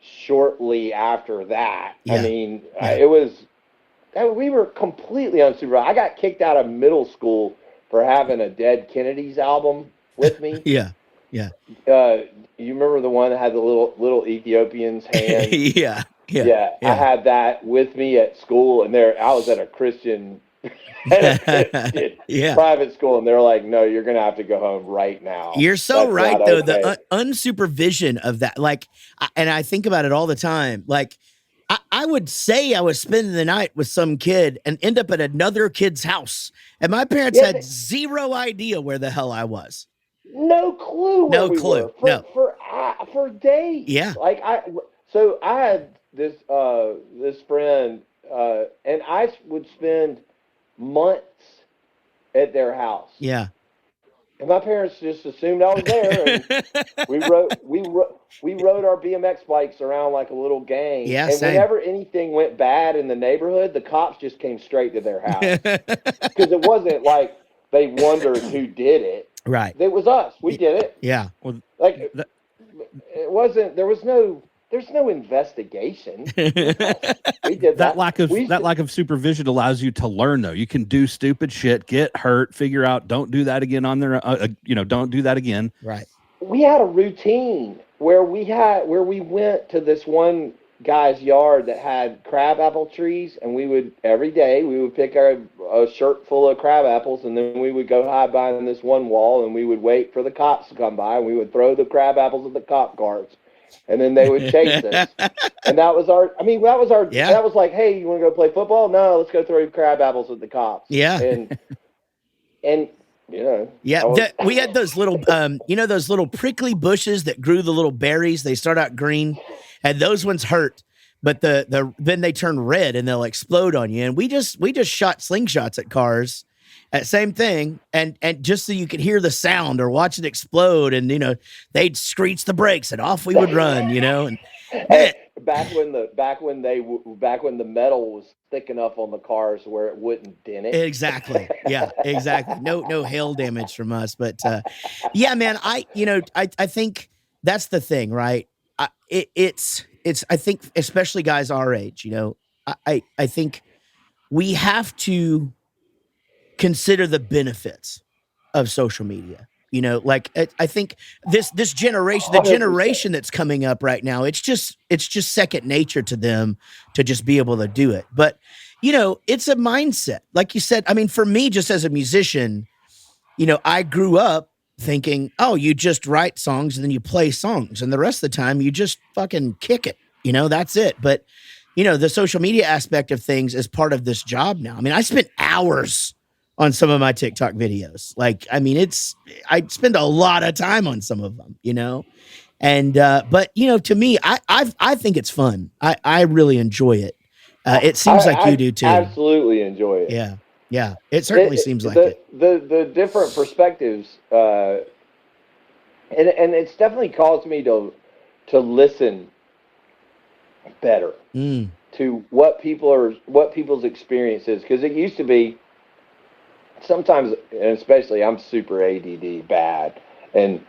shortly after that.
Yeah.
I mean, we were completely unsupervised. I got kicked out of middle school for having a Dead Kennedys album with me.
Yeah.
You remember the one that had the little Ethiopian's hand?
Yeah.
I had that with me at school, and I was at a Christian private school, and they're like, "No, you're gonna have to go home right now."
You're so
That's
right,
not
though.
okay.
The unsupervision of that, like, and I think about it all the time. Like, I would say I was spending the night with some kid and end up at another kid's house, and my parents had zero idea where the hell I was.
No clue.
No clue.
For days.
Yeah.
Like I had this friend, and I would spend months at their house.
Yeah.
And my parents just assumed I was there. And we rode our BMX bikes around like a little gang.
Yeah,
and
same.
whenever anything went bad in the neighborhood, the cops just came straight to their house. Because it wasn't like they wondered who did it.
Right.
It was us. We did it.
Yeah.
Well,
Like it wasn't. There's no investigation. We did
that lack of supervision allows you to learn, though. You can do stupid shit, get hurt, figure out, don't do that again on their, don't do that again.
Right.
We had a routine where we went to this one guy's yard that had crabapple trees, and every day we would pick a shirt full of crab apples, and then we would go hide behind this one wall, and we would wait for the cops to come by, and we would throw the crab apples at the cop cars. And then they would chase us. And that was that was like, hey, you want to go play football? No, let's go throw crab apples at the cops.
Yeah.
And you know.
Yeah. We had those little, those little prickly bushes that grew the little berries. They start out green, and those ones hurt, but then they turn red and they'll explode on you. And we just shot slingshots at cars Same thing. And just so you could hear the sound or watch it explode, and they'd screech the brakes and off we would run, and man,
back when the metal was thick enough on the cars where it wouldn't dent it.
exactly. Yeah, exactly. No hail damage from us, but yeah, man, I think that's the thing, right? It's I think especially guys our age, I think we have to consider the benefits of social media. Like I think this generation, the
100%.
generation that's coming up right now, it's just second nature to them to just be able to do it. But it's a mindset, like you said. I mean, for me, just as a musician, I grew up thinking, oh, you just write songs and then you play songs, and the rest of the time you just fucking kick it. That's it. But the social media aspect of things is part of this job now. I mean, I spent hours on some of my TikTok videos. Like, I mean, I spend a lot of time on some of them, and, but to me, I think it's fun. I really enjoy it. It seems like you do too.
Absolutely enjoy it.
Yeah. Yeah. It certainly seems like it.
The different perspectives, and it's definitely caused me to listen better to what people's experience is. Cause it used to be, sometimes, and especially, I'm super ADD bad, and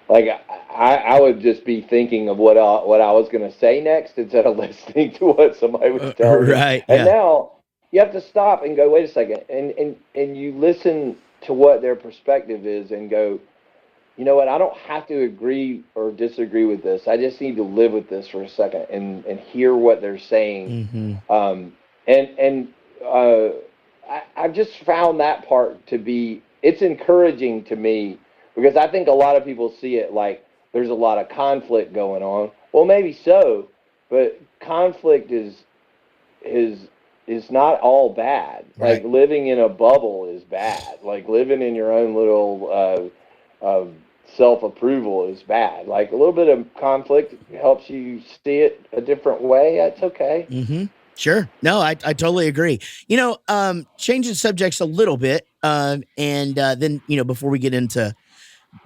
like I would just be thinking of what I was going to say next instead of listening to what somebody was telling me.
Right.
And now you have to stop and go, wait a second, and you listen to what their perspective is and go, you know what? I don't have to agree or disagree with this. I just need to live with this for a second and hear what they're saying. I've just found that part to be, it's encouraging to me, because I think a lot of people see it like there's a lot of conflict going on. Well, maybe so, but conflict is not all bad.
Right.
Like living in a bubble is bad. Like living in your own little self-approval is bad. Like a little bit of conflict helps you see it a different way. That's okay.
Mm-hmm. Sure. No, I totally agree. Changing subjects a little bit, and then, before we get into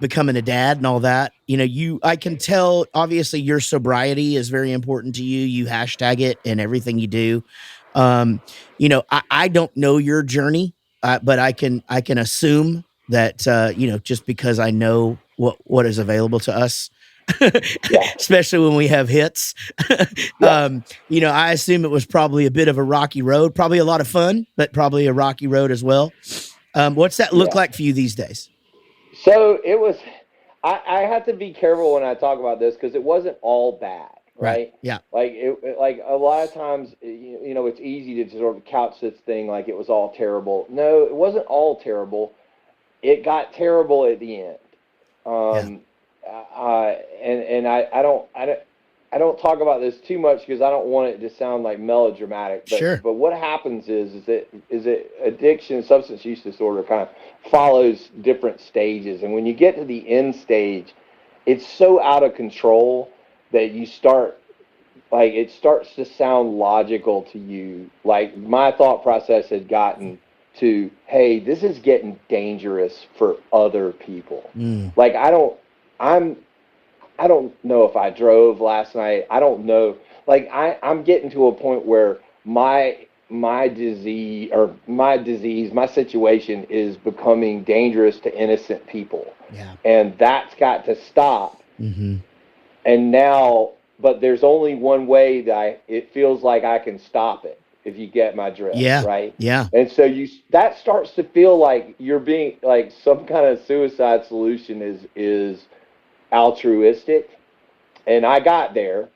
becoming a dad and all that, I can tell, obviously, your sobriety is very important to you. You hashtag it in everything you do. I don't know your journey, but I can assume that, just because I know what is available to us, especially when we have hits. I assume it was probably a bit of a rocky road, probably a lot of fun, but probably a rocky road as well. What's that look like for you these days?
So it was, I have to be careful when I talk about this, because it wasn't all bad, right?
Yeah.
Like a lot of times, it's easy to sort of couch this thing like it was all terrible. No, it wasn't all terrible. It got terrible at the end. And I don't talk about this too much because I don't want it to sound like melodramatic. But,
sure.
But what happens is that addiction, substance use disorder, kind of follows different stages. And when you get to the end stage, it's so out of control that you start, like, it starts to sound logical to you. Like my thought process had gotten to, hey, this is getting dangerous for other people. Like I don't know if I drove last night. I don't know. Like I'm getting to a point where my disease, my situation is becoming dangerous to innocent people.
Yeah.
And that's got to stop.
Mm-hmm.
And now, but there's only one way that it feels like I can stop it, if you get my drift.
Yeah.
Right.
Yeah.
And so that starts to feel like you're being like some kind of suicide solution is altruistic. And I got there,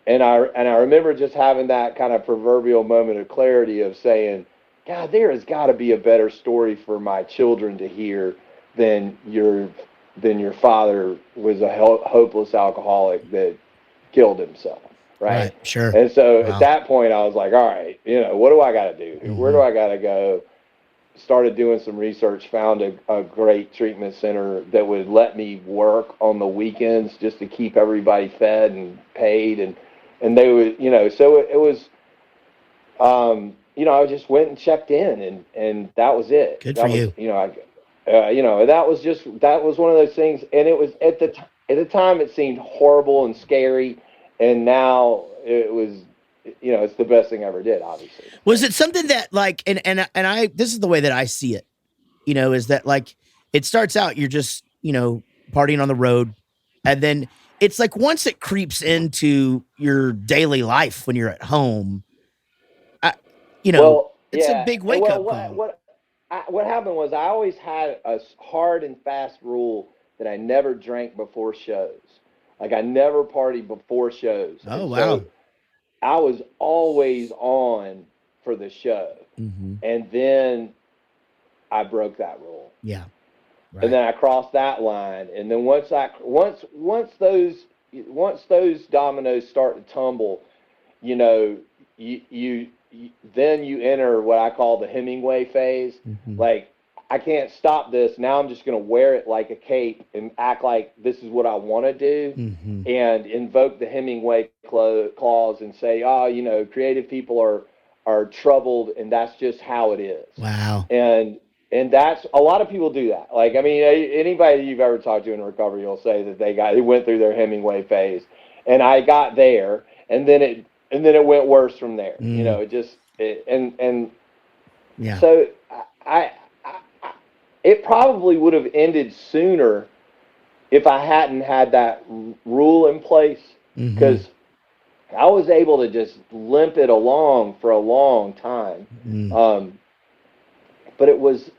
and I remember just having that kind of proverbial moment of clarity of saying, God, there has got to be a better story for my children to hear than your father was a hopeless alcoholic that killed himself. Right.
Sure.
And so at that point I was like, all right, what do I got to do? Mm-hmm. Where do I got to go? Started doing some research, found a great treatment center that would let me work on the weekends just to keep everybody fed and paid. And they would, so it was, I just went and checked in, and that was it.
Good
that
for
was,
you.
That was one of those things. And it was at the time it seemed horrible and scary. And now it was, it's the best thing I ever did, obviously.
Was it something that like, and I, this is the way that I see it, is that like, it starts out, you're just, partying on the road. And then it's like, once it creeps into your daily life when you're at home,
Well,
it's a
yeah.
big wake up
Well,
call.
what happened was I always had a hard and fast rule that I never drank before shows. Like I never partied before shows.
Oh,
And
wow.
So I was always on for the show.
Mm-hmm.
And then I broke that rule.
Yeah. Right.
And then I crossed that line. And then once those dominoes start to tumble, then you enter what I call the Hemingway phase.
Mm-hmm.
Like, I can't stop this. Now I'm just going to wear it like a cape and act like this is what I want to do,
Mm-hmm.
and invoke the Hemingway clause and say, creative people are troubled, and that's just how it is.
Wow.
And that's, a lot of people do that. Like, I mean, anybody you've ever talked to in recovery will say that they went through their Hemingway phase, and I got there, and then it went worse from there.
Yeah.
So I it probably would have ended sooner if I hadn't had that rule in place, because I was able to just limp it along for a long time.
Mm.
But it was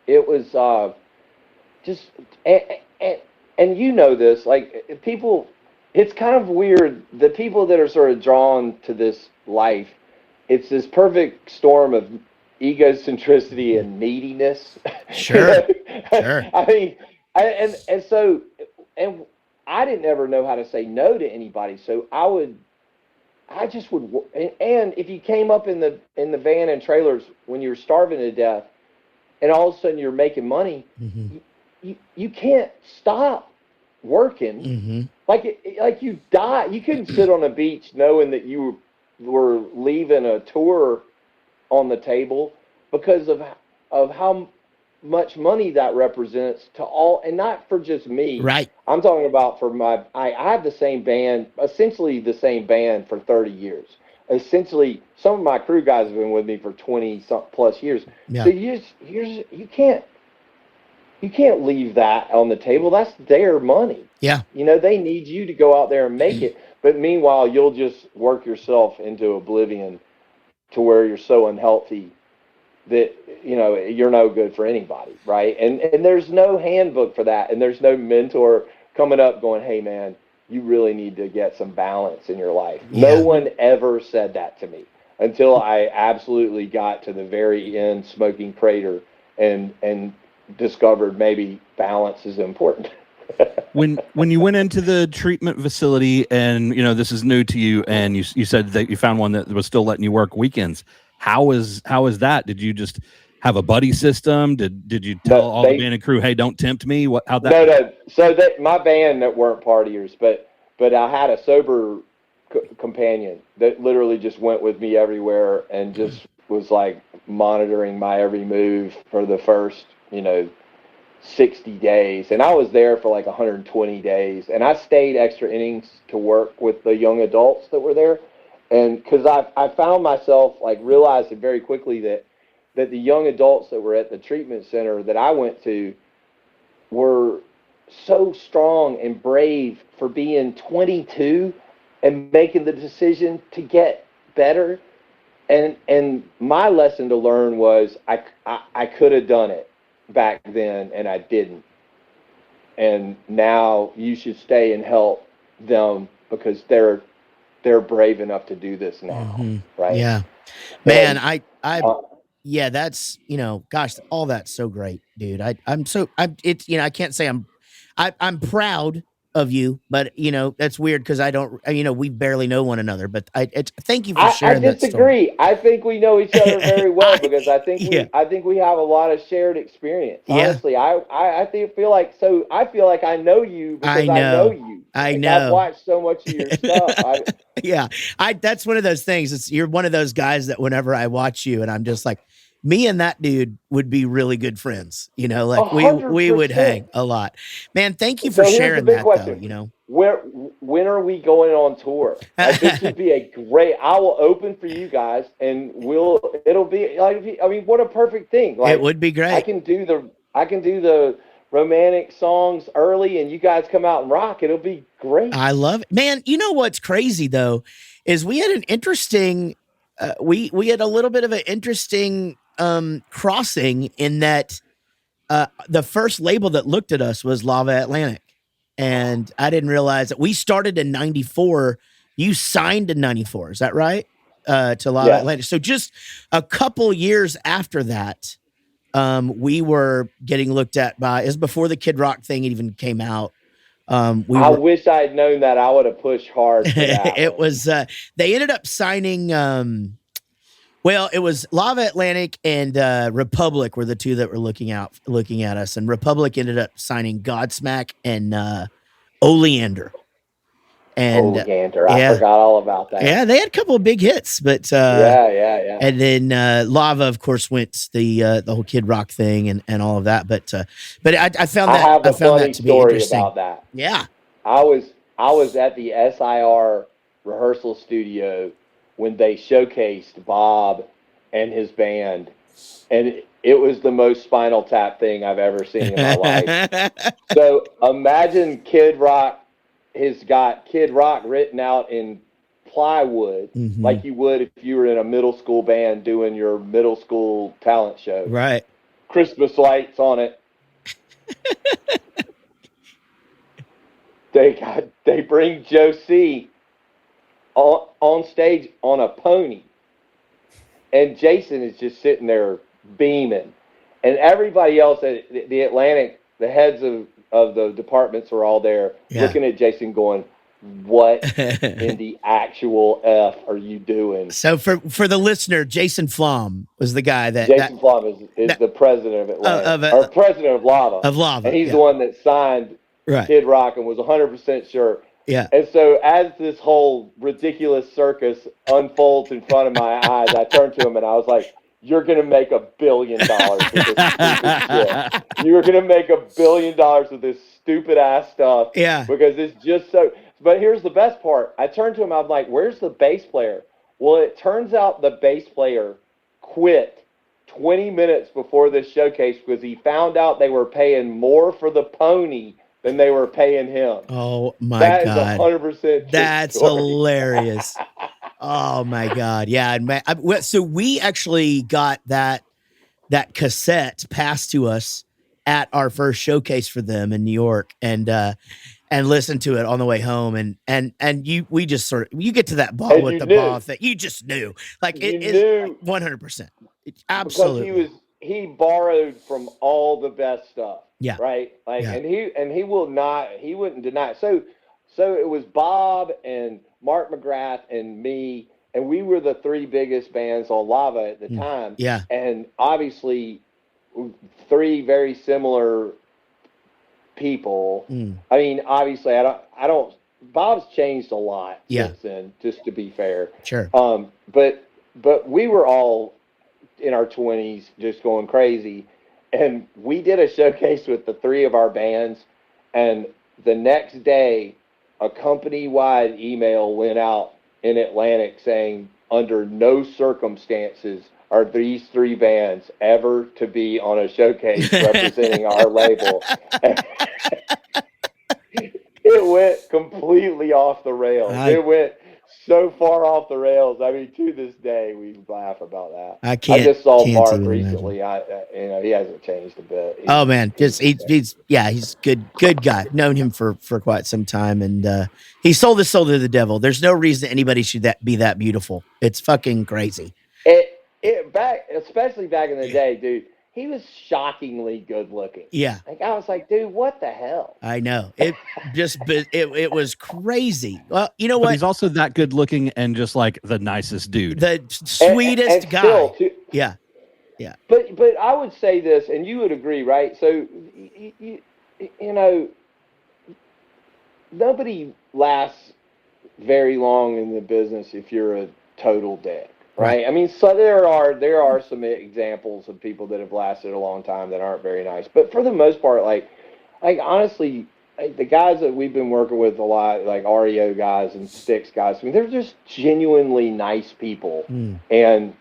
just, and this, like, people, it's kind of weird. The people that are sort of drawn to this life, it's this perfect storm of egocentricity and neediness.
Sure. Sure.
I mean, so I didn't ever know how to say no to anybody. So I just would, and if you came up in the van and trailers when you were starving to death, and all of a sudden you're making money, you can't stop working.
Mm-hmm.
Like you die. You couldn't sit on a beach knowing that you were leaving a tour on the table because of how much money that represents to all, and not for just me.
Right.
I'm talking about for I have the same band, essentially the same band for 30 years. Essentially, some of my crew guys have been with me for 20 plus years.
Yeah.
So you can't leave that on the table. That's their money.
Yeah.
They need you to go out there and make it. But meanwhile, you'll just work yourself into oblivion to where you're so unhealthy that, you're no good for anybody. Right. And there's no handbook for that. And there's no mentor coming up going, hey, man, you really need to get some balance in your life.
Yeah.
No one ever said that to me until I absolutely got to the very end, smoking crater, and discovered maybe balance is important.
When you went into the treatment facility, and this is new to you, and you said that you found one that was still letting you work weekends. How is that? Did you just have a buddy system? Did you tell all the band and crew, hey, don't tempt me? How'd that?
No. So that my band that weren't partiers, but I had a sober companion that literally just went with me everywhere and just was like monitoring my every move for the first 60 days. And I was there for like 120 days, and I stayed extra innings to work with the young adults that were there. And because I found myself realizing very quickly that the young adults that were at the treatment center that I went to were so strong and brave for being 22 and making the decision to get better. And my lesson to learn was I could have done it back then, and I didn't. And now you should stay and help them because they're brave enough to do this now.
Mm-hmm.
Right.
Yeah, man. Yeah, that's, gosh, all that's so great, dude. I can't say I'm proud of you, but that's weird because I don't. We barely know one another. But thank you for
I
sharing that story.
disagree. I think we know each other very well because I think
yeah.
I think we have a lot of shared experience.
Yeah.
Honestly, I feel like I know you because I know you.
I
Like,
know.
I've watched so much of your stuff.
Yeah, that's one of those things. You're one of those guys that whenever I watch you, and I'm just like, me and that dude would be really good friends. Like we would
100%.
hang a lot. Man, thank you for sharing that.
Question.
Though,
when are we going on tour? Like, this would be a great. I will open for you guys, and it'll be like. I mean, what a perfect thing! Like,
it would be great.
I can do the romantic songs early, and you guys come out and rock. It'll be great.
I love it, man. You know what's crazy though is we had an interesting. We had a little bit of an interesting crossing in that the first label that looked at us was Lava Atlantic. And I didn't realize that we started in 94. You signed in 94. Is that right? To Lava Atlantic. So just a couple years after that, we were getting looked at by, it was before the Kid Rock thing even came out.
I wish I had known that. I would have pushed hard for that.
It was, they ended up signing, it was Lava Atlantic and Republic were the two that were looking at us, and Republic ended up signing Godsmack and Oleander. And
Oleander, I forgot all about that.
Yeah, they had a couple of big hits, but
yeah.
And then Lava, of course, went the whole Kid Rock thing and all of that. But I found that I found that to be interesting.
About that.
Yeah,
I was at the SIR rehearsal studio when they showcased Bob and his band, and it was the most Spinal Tap thing I've ever seen in my life. So imagine Kid Rock has got Kid Rock written out in plywood, like you would if you were in a middle school band doing your middle school talent show.
Right.
Christmas lights on it. They bring Joe C. on stage on a pony, and Jason is just sitting there beaming, and everybody else at the Atlantic, the heads of the departments are all there looking at Jason going, what in the actual F are you doing?
So for the listener, Jason Flom was the guy that
Jason Flom is the president of Atlanta, or president of Lava. And he's the one that signed Kid Rock and was 100% sure.
Yeah.
And so as this whole ridiculous circus unfolds in front of my eyes, I turned to him and I was like, you're going to make $1 billion with this stupid shit. You're going to make $1 billion with this stupid ass stuff.
Yeah.
Because it's just so. But here's the best part. I turned to him. I'm like, where's the bass player? Well, it turns out the bass player quit 20 minutes before this showcase because he found out they were paying more for the pony than they were paying him.
Oh, my God.
That is 100%
That's hilarious. Oh, my God. Yeah. So we actually got that cassette passed to us at our first showcase for them in New York, and listened to it on the way home, and we just sort of, you get to that ball with the ball that you just knew, like it is 100%. Absolutely.
Because he borrowed from all the best stuff.
Yeah.
Right. Like, and he wouldn't deny it. So it was Bob and Mark McGrath and me, and we were the three biggest bands on Lava at the time.
Yeah.
And obviously, three very similar people. I mean, obviously, I don't. Bob's changed a lot since then. Just to be fair.
Sure.
But we were all in our 20s, just going crazy, and we did a showcase with the three of our bands, and the next day, a company-wide email went out in Atlantic saying, under no circumstances are these three bands ever to be on a showcase representing our label. It went completely off the rails. It went so far off the rails. I mean, to this day, we laugh about that. I just saw Mark recently. He hasn't changed a bit.
Oh man, he's good guy. Known him for quite some time, and he sold his soul to the devil. There's no reason anybody should be that beautiful. It's fucking crazy.
Especially back in the day, dude. he was shockingly good looking.
Yeah.
Like I was like, dude, what the hell?
I know. It was crazy. Well, you know
But
what?
he's also that good looking and just like the nicest dude.
The sweetest
and
guy.
still, too,
Yeah.
but I would say this, and you would agree, right? So you know, nobody lasts very long in the business if you're a total dick, right? I mean, so there are some examples of people that have lasted a long time that aren't very nice, but for the most part, like honestly, like the guys that we've been working with a lot, like REO guys and Styx guys, I mean, they're just genuinely nice people, and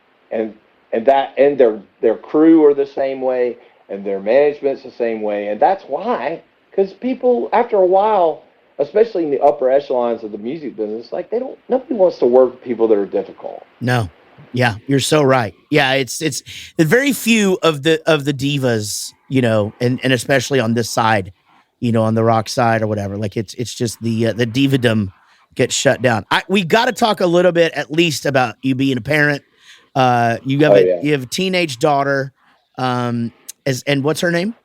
their crew are the same way, and their management's the same way, and that's why, because people after a while, especially in the upper echelons of the music business, like nobody wants to work with people that are difficult.
No. Yeah, you're so right. Yeah, it's very few of the divas, you know, and especially on this side, you know, on the rock side or whatever. Like it's just the divadom gets shut down. We got to talk a little bit at least about you being a parent. You have you have a teenage daughter. And what's her name?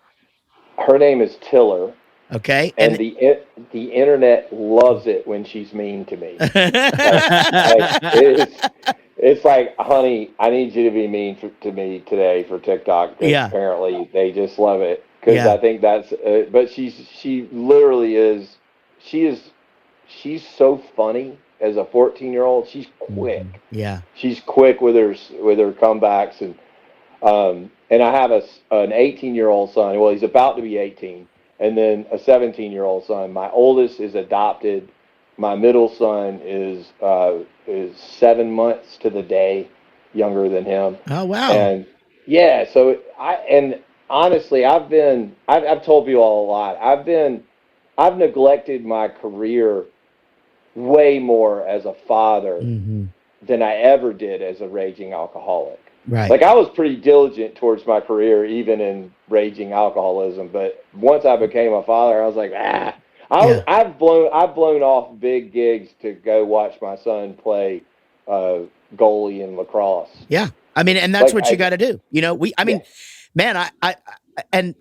Her name is Tiller.
Okay,
and the internet loves it when she's mean to me. It's like, honey, I need you to be mean to me today for TikTok.
Yeah.
Apparently, they just love it because I think that's. But she literally is. She's so funny as a 14-year-old. She's quick.
Yeah.
She's quick with her comebacks and I have an 18-year-old son. Well, he's about to be 18. And then a 17-year-old son. My oldest is adopted. My middle son is 7 months to the day younger than him.
Oh wow!
And yeah, so honestly, I've told you all a lot. I've neglected my career way more as a father than I ever did as a raging alcoholic.
Right.
Like I was pretty diligent towards my career, even in raging alcoholism. But once I became a father, I was like, I've blown off big gigs to go watch my son play goalie in lacrosse.
Yeah, I mean, and that's what you got to do. You know, man,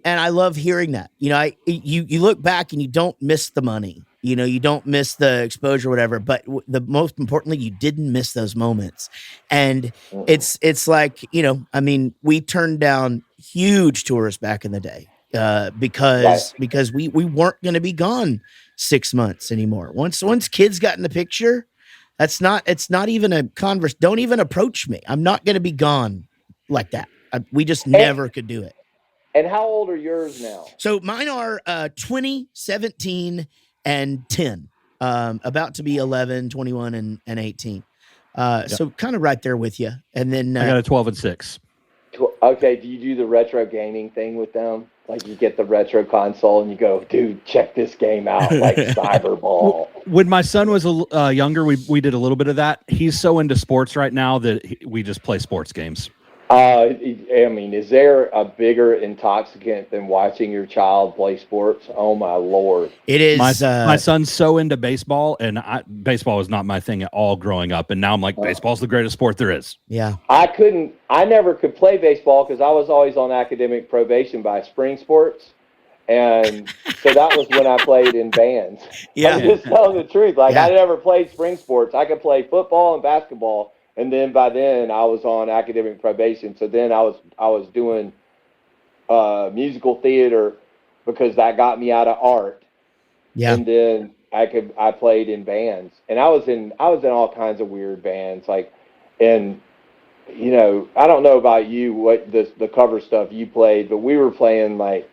I love hearing that. You know, you look back and you don't miss the money. You know, you don't miss the exposure, whatever. But the most importantly, you didn't miss those moments. And it's like, you know, I mean, we turned down huge tours back in the day because we weren't going to be gone 6 months anymore. Once kids got in the picture, it's not even a converse. Don't even approach me. I'm not going to be gone like that. We just never could do it.
And how old are yours now?
So mine are 20, 17, and 10, about to be 11, 21, and 18. So kind of right there with you. And then
I got a 12 and 6.
Okay, do you do the retro gaming thing with them? Like you get the retro console and you go, dude, check this game out, like Cyberball.
When my son was younger, we did a little bit of that. He's so into sports right now that we just play sports games.
I mean, is there a bigger intoxicant than watching your child play sports? Oh my Lord.
It is.
My son's so into baseball, and baseball was not my thing at all growing up. And now I'm like, baseball's the greatest sport there is.
Yeah.
I never could play baseball because I was always on academic probation by spring sports. And so that was when I played in bands.
Yeah.
I'm just telling the truth. Like I never played spring sports. I could play football and basketball. And then by then I was on academic probation. So then I was doing musical theater because that got me out of art.
Yeah.
And then I played in bands. And I was in all kinds of weird bands. Like, and you know, I don't know about you what the cover stuff you played, but we were playing like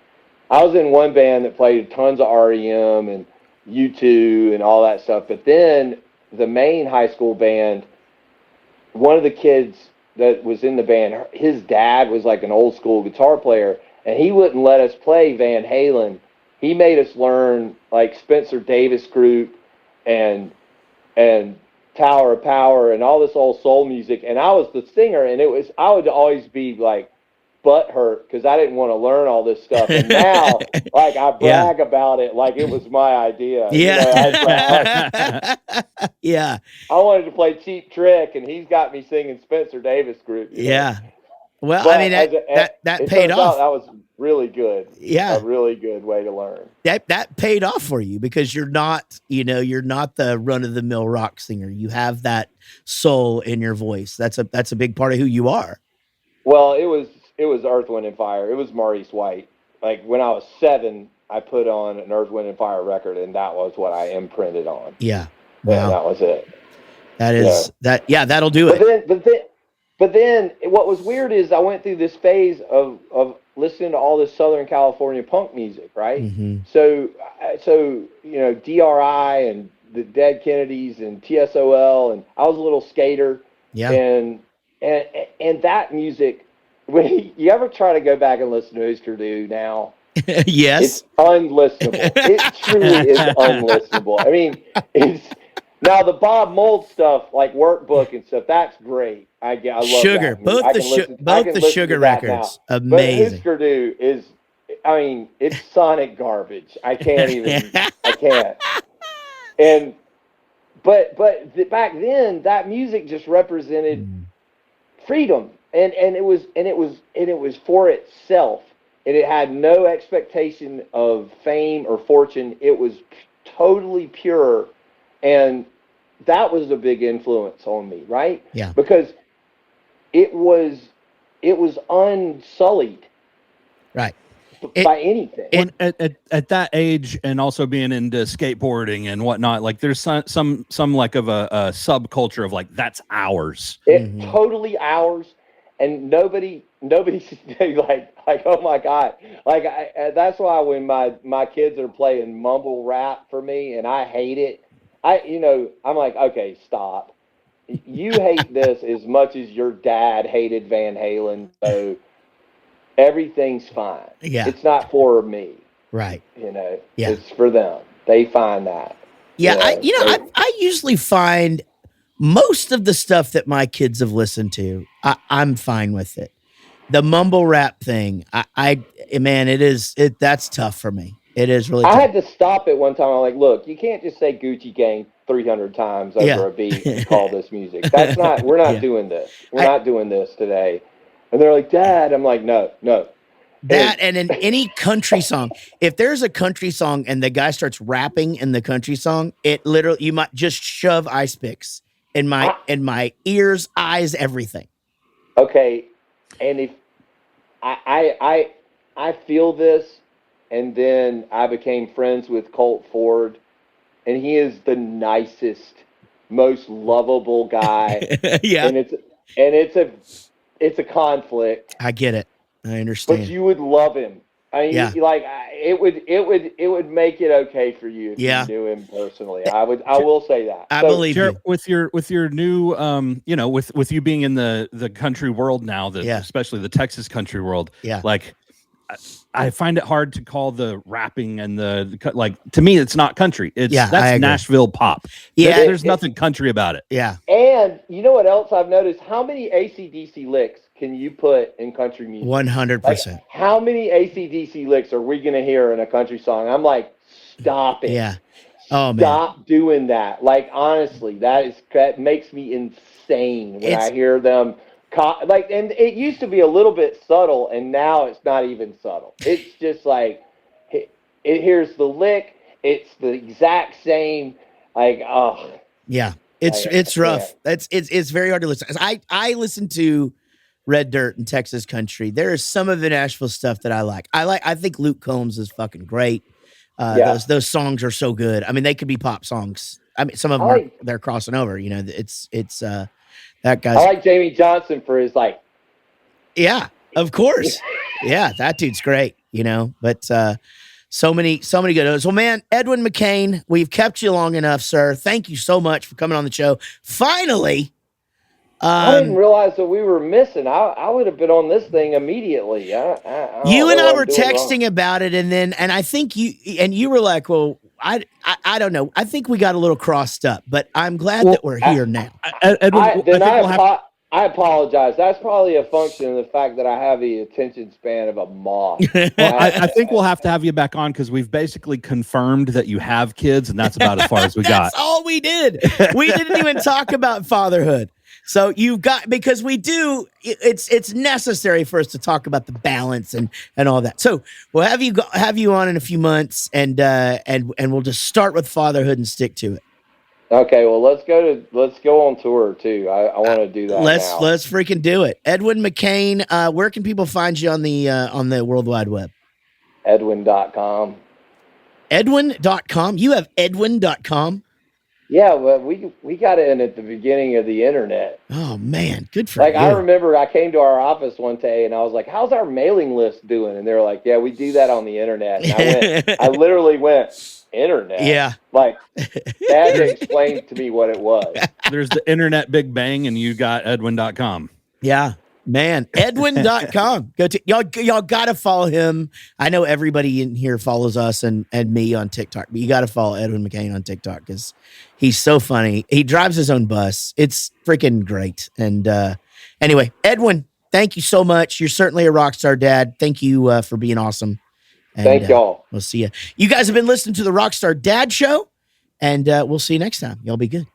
I was in one band that played tons of REM and U2 and all that stuff. But then the main high school band, one of the kids that was in the band, his dad was like an old school guitar player, and he wouldn't let us play Van Halen. He made us learn like Spencer Davis Group and Tower of Power and all this old soul music. And I was the singer, and I would always be like butthurt because I didn't want to learn all this stuff. And now, like I brag about it like it was my idea.
Yeah.
Yeah. I wanted to play Cheap Trick, and he's got me singing Spencer Davis Group.
Yeah. Well,
But
I mean that
it
paid
turns
off.
out that was really good.
Yeah.
A really good way to learn.
That paid off for you because you're not the run of the mill rock singer. You have that soul in your voice. That's a big part of who you are.
Well, it was Earth, Wind and Fire. It was Maurice White. Like when I was 7, I put on an Earth, Wind and Fire record, and that was what I imprinted on.
Yeah.
And
Wow.
that was it.
That is that. Yeah, that'll do it.
But then what was weird is I went through this phase of listening to all this Southern California punk music, right?
Mhm.
So DRI and the Dead Kennedys and TSOL, and I was a little skater.
Yeah.
And that music, when you ever try to go back and listen to Husker Du now,
Yes.
it's unlistenable. It truly is unlistenable. I mean, it's now the Bob Mould stuff, like Workbook and stuff. That's great. I love
Sugar.
that.
Both the Sugar records. Amazing.
But Husker Du is, I mean, it's sonic garbage. I can't even. I can't. And but back then, that music just represented freedom, and it was for itself, and it had no expectation of fame or fortune. It was totally pure, and that was a big influence on me, right?
Yeah.
Because it was unsullied,
Right.
by anything.
When, at that age, and also being into skateboarding and whatnot, like there's some like of a subculture of like that's ours.
Totally ours, and nobody should say like oh my god, like that's why when my kids are playing mumble rap for me and I hate it, I'm like, okay, stop. You hate this as much as your dad hated Van Halen, so everything's fine.
Yeah.
It's not for me.
Right.
Yeah.
It's
for them. They find that.
Yeah. I usually find most of the stuff that my kids have listened to, I'm fine with it. The mumble rap thing, that's tough for me. It is really tough.
I had to stop it one time. I'm like, look, you can't just say Gucci Gang 300 times over a beat and call this music. That's not, we're not doing this. We're not doing this today. And they're like, Dad, I'm like, no.
That and in any country song, if there's a country song and the guy starts rapping in the country song, it literally, you might just shove ice picks in my ears, eyes, everything.
Okay. And if I feel this, and then I became friends with Colt Ford, and he is the nicest, most lovable guy.
Yeah.
And it's a conflict.
I get it. I understand.
But you would love him. I mean, it would make it okay for you if you knew him personally. I will say that.
I believe you.
With your new with you being in the country world now, especially the Texas country world.
Yeah.
Like I find it hard to call the rapping and to me it's not country. That's Nashville pop.
Yeah.
There's nothing country about it.
Yeah.
And you know what else I've noticed? How many AC/DC licks can you put in country music?
100%.
How many AC/DC licks are we going to hear in a country song? I'm like, stop it.
Yeah. Oh, man.
Stop doing that. Like, honestly, that makes me insane when I hear them. And it used to be a little bit subtle, and now it's not even subtle. It's just like, here's the lick. It's the exact same. Like, oh.
Yeah. It's rough. It's very hard to listen. I listen to Red Dirt and Texas country. There is some of the Nashville stuff that I like. I think Luke Combs is fucking great. Those songs are so good. I mean, they could be pop songs. I mean, some of them they're crossing over. It's that guy's.
I like Jamie Johnson for his like.
Yeah, of course. Yeah, that dude's great. But so many good ones. Well, man, Edwin McCain, we've kept you long enough, sir. Thank you so much for coming on the show. Finally.
I didn't realize that we were missing. I would have been on this thing immediately.
You and I were texting about it, and I think you were like, well, I don't know. I think we got a little crossed up, but I'm glad that we're here now.
I apologize. That's probably a function of the fact that I have the attention span of a moth.
I think we'll have to have you back on because we've basically confirmed that you have kids, and that's about as far as we got.
That's all we did. We didn't even talk about fatherhood. So you've got, because we do, it's necessary for us to talk about the balance and all that. So we'll have you on in a few months, and we'll just start with fatherhood and stick to it.
Okay, well, let's go on tour too. I want to do that.
Let's
now.
freaking do it. Edwin McCain, where can people find you on the World Wide Web?
Edwin.com.
Edwin.com. You have Edwin.com.
Yeah, well, we got in at the beginning of the internet.
Oh man, good for
like
you.
I remember I came to our office one day and I was like, "How's our mailing list doing?" And they were like, "Yeah, we do that on the internet." And I literally went, "Internet?"
Yeah.
Like Dad explained to me what it was.
There's the internet Big Bang, and you got Edwin.com.
Yeah. Man, Edwin.com. Go to y'all gotta follow him. I know everybody in here follows us and me on TikTok, but you gotta follow Edwin McCain on TikTok because he's so funny. He drives his own bus. It's freaking great. And anyway, Edwin, thank you so much. You're certainly a rock star dad. Thank you for being awesome. And,
thank y'all.
We'll see you. You guys have been listening to the Rockstar Dad Show, and we'll see you next time. Y'all be good.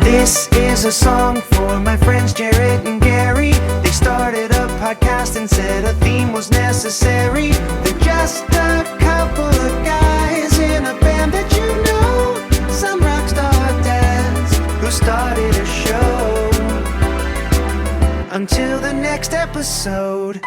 This is a song for my friends Jaret and Gary. They started a podcast and said a theme was necessary. They're just a couple of guys in a band that you know, some rockstar dads who started a show. Until the next episode.